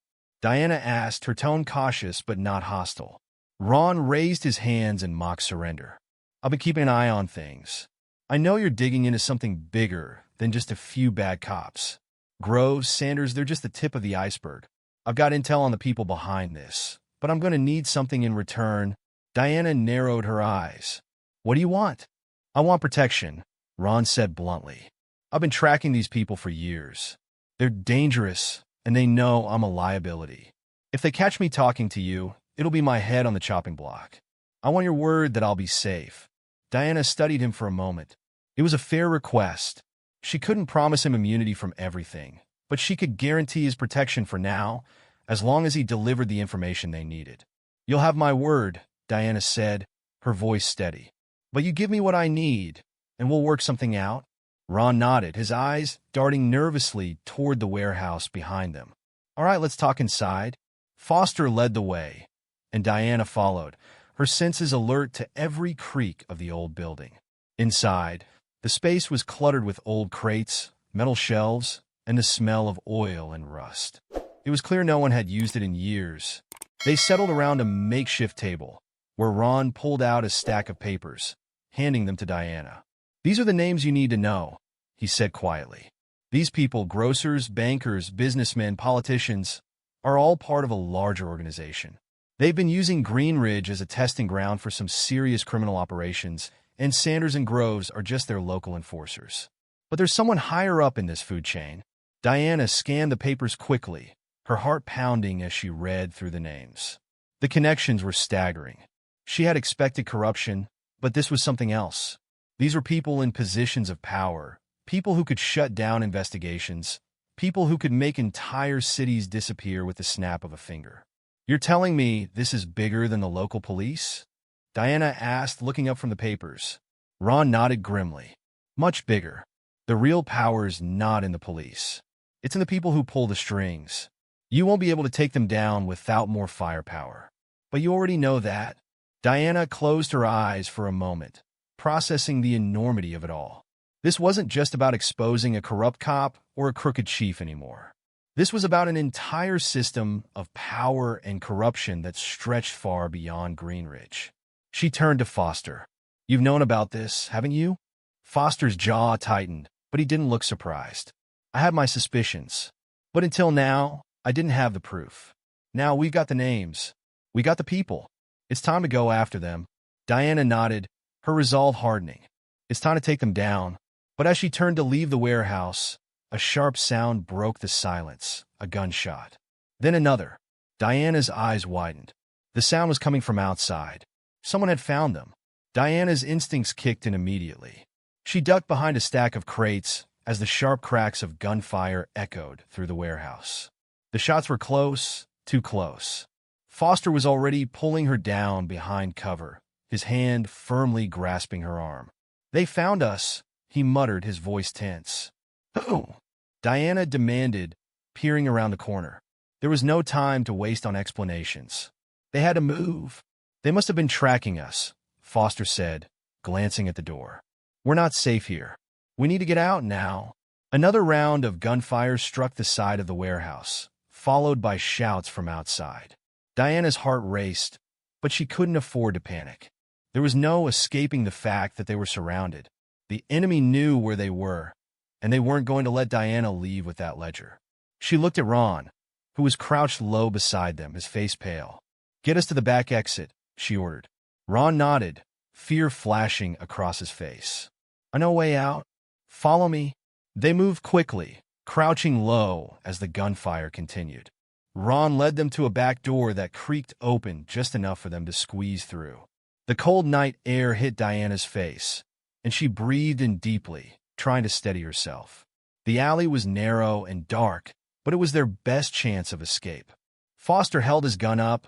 Diana asked, her tone cautious but not hostile. Ron raised his hands in mock surrender. "I've been keeping an eye on things. I know you're digging into something bigger than just a few bad cops. Groves, Sanders, they're just the tip of the iceberg. I've got intel on the people behind this, but I'm going to need something in return." Diana narrowed her eyes. "What do you want?" "I want protection," Ron said bluntly. "I've been tracking these people for years. They're dangerous, and they know I'm a liability. If they catch me talking to you, it'll be my head on the chopping block. I want your word that I'll be safe." Diana studied him for a moment. It was a fair request. She couldn't promise him immunity from everything, but she could guarantee his protection for now, as long as he delivered the information they needed. "You'll have my word," Diana said, her voice steady. "But you give me what I need, and we'll work something out." Ron nodded, his eyes darting nervously toward the warehouse behind them. "All right, let's talk inside." Foster led the way, and Diana followed, her senses alert to every creak of the old building. Inside, the space was cluttered with old crates, metal shelves, and the smell of oil and rust. It was clear no one had used it in years. They settled around a makeshift table, where Ron pulled out a stack of papers, handing them to Diana. "These are the names you need to know," he said quietly. "These people, grocers, bankers, businessmen, politicians, are all part of a larger organization. They've been using Green Ridge as a testing ground for some serious criminal operations, and Sanders and Groves are just their local enforcers. But there's someone higher up in this food chain. Diana scanned the papers quickly, her heart pounding as she read through the names. The connections were staggering. She had expected corruption, but this was something else. These were people in positions of power, people who could shut down investigations, people who could make entire cities disappear with the snap of a finger. "You're telling me this is bigger than the local police?" Diana asked, looking up from the papers. Ron nodded grimly. "Much bigger. The real power's not in the police. It's in the people who pull the strings. You won't be able to take them down without more firepower. But you already know that." Diana closed her eyes for a moment, processing the enormity of it all. This wasn't just about exposing a corrupt cop or a crooked chief anymore. This was about an entire system of power and corruption that stretched far beyond Green Ridge. She turned to Foster. "You've known about this, haven't you?" Foster's jaw tightened, but he didn't look surprised. "I had my suspicions. But until now, I didn't have the proof. Now we've got the names. We got the people. It's time to go after them." Diana nodded, her resolve hardening. It's time to take them down. But as she turned to leave the warehouse, a sharp sound broke the silence, a gunshot. Then another. Diana's eyes widened. The sound was coming from outside. Someone had found them. Diana's instincts kicked in immediately. She ducked behind a stack of crates as the sharp cracks of gunfire echoed through the warehouse. The shots were close, too close. Foster was already pulling her down behind cover, his hand firmly grasping her arm. "They found us," he muttered, his voice tense. "Who?" Diana demanded, peering around the corner. There was no time to waste on explanations. "They had to move. They must have been tracking us," Foster said, glancing at the door. "We're not safe here. We need to get out now." Another round of gunfire struck the side of the warehouse, followed by shouts from outside. Diana's heart raced, but she couldn't afford to panic. There was no escaping the fact that they were surrounded. The enemy knew where they were, and they weren't going to let Diana leave with that ledger. She looked at Ron, who was crouched low beside them, his face pale. "Get us to the back exit," she ordered. Ron nodded, fear flashing across his face. "I know a way out. Follow me." They moved quickly, crouching low as the gunfire continued. Ron led them to a back door that creaked open just enough for them to squeeze through. The cold night air hit Diana's face, and she breathed in deeply, trying to steady herself. The alley was narrow and dark, but it was their best chance of escape. Foster held his gun up,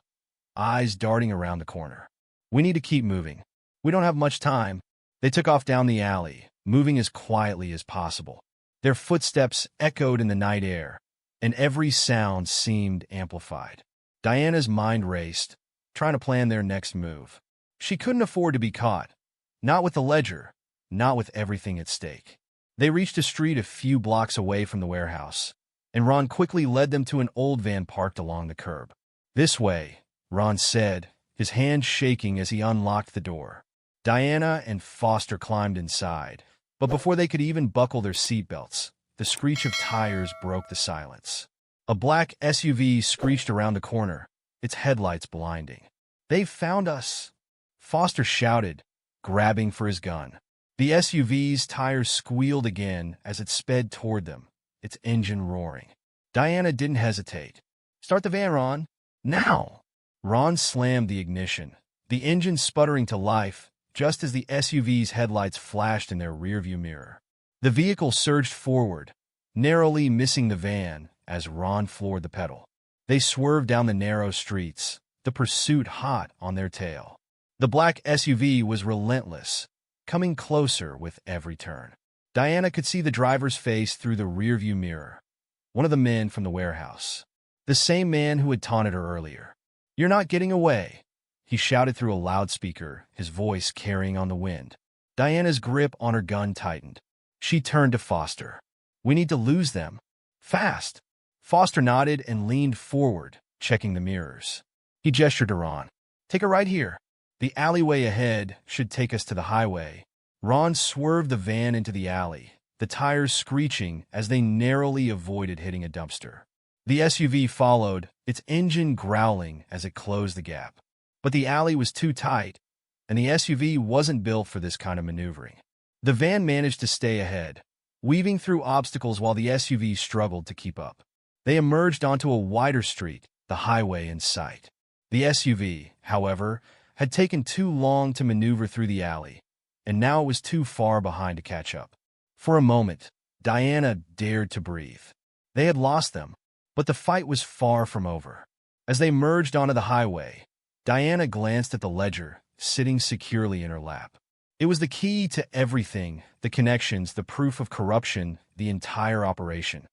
eyes darting around the corner. "We need to keep moving. We don't have much time." They took off down the alley, moving as quietly as possible. Their footsteps echoed in the night air, and every sound seemed amplified. Diana's mind raced, trying to plan their next move. She couldn't afford to be caught. Not with the ledger, not with everything at stake. They reached a street a few blocks away from the warehouse, and Ron quickly led them to an old van parked along the curb. "This way," Ron said, his hand shaking as he unlocked the door. Diana and Foster climbed inside, but before they could even buckle their seatbelts, the screech of tires broke the silence. A black SUV screeched around the corner, its headlights blinding. "They've found us!" Foster shouted, grabbing for his gun. The SUV's tires squealed again as it sped toward them, its engine roaring. Diana didn't hesitate. "Start the van, Ron. Now!" Ron slammed the ignition, the engine sputtering to life just as the SUV's headlights flashed in their rearview mirror. The vehicle surged forward, narrowly missing the van as Ron floored the pedal. They swerved down the narrow streets, the pursuit hot on their tail. The black SUV was relentless, coming closer with every turn. Diana could see the driver's face through the rearview mirror, one of the men from the warehouse. The same man who had taunted her earlier. "You're not getting away," he shouted through a loudspeaker, his voice carrying on the wind. Diana's grip on her gun tightened. She turned to Foster. "We need to lose them. Fast." Foster nodded and leaned forward, checking the mirrors. He gestured to Ron. "Take a right here. The alleyway ahead should take us to the highway." Ron swerved the van into the alley, the tires screeching as they narrowly avoided hitting a dumpster. The SUV followed, its engine growling as it closed the gap. But the alley was too tight, and the SUV wasn't built for this kind of maneuvering. The van managed to stay ahead, weaving through obstacles while the SUV struggled to keep up. They emerged onto a wider street, the highway in sight. The SUV, however, had taken too long to maneuver through the alley, and now it was too far behind to catch up. For a moment, Diana dared to breathe. They had lost them, but the fight was far from over. As they merged onto the highway, Diana glanced at the ledger, sitting securely in her lap. It was the key to everything, the connections, the proof of corruption, the entire operation.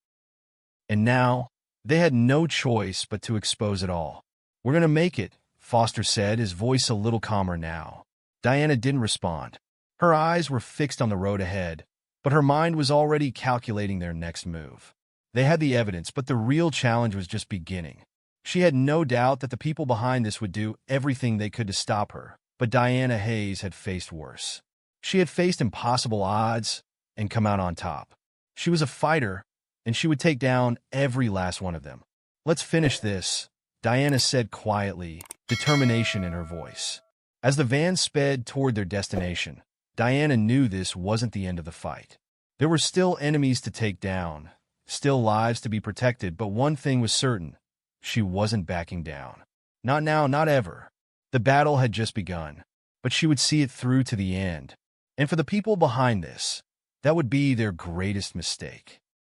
And now, they had no choice but to expose it all. "We're going to make it," Foster said, his voice a little calmer now. Diana didn't respond. Her eyes were fixed on the road ahead, but her mind was already calculating their next move. They had the evidence, but the real challenge was just beginning. She had no doubt that the people behind this would do everything they could to stop her, but Diana Hayes had faced worse. She had faced impossible odds and come out on top. She was a fighter, and she would take down every last one of them. "Let's finish this," Diana said quietly, determination in her voice. As the van sped toward their destination, Diana knew this wasn't the end of the fight. There were still enemies to take down, still lives to be protected, but one thing was certain: she wasn't backing down. Not now, not ever. The battle had just begun, but she would see it through to the end. And for the people behind this, that would be their greatest mistake.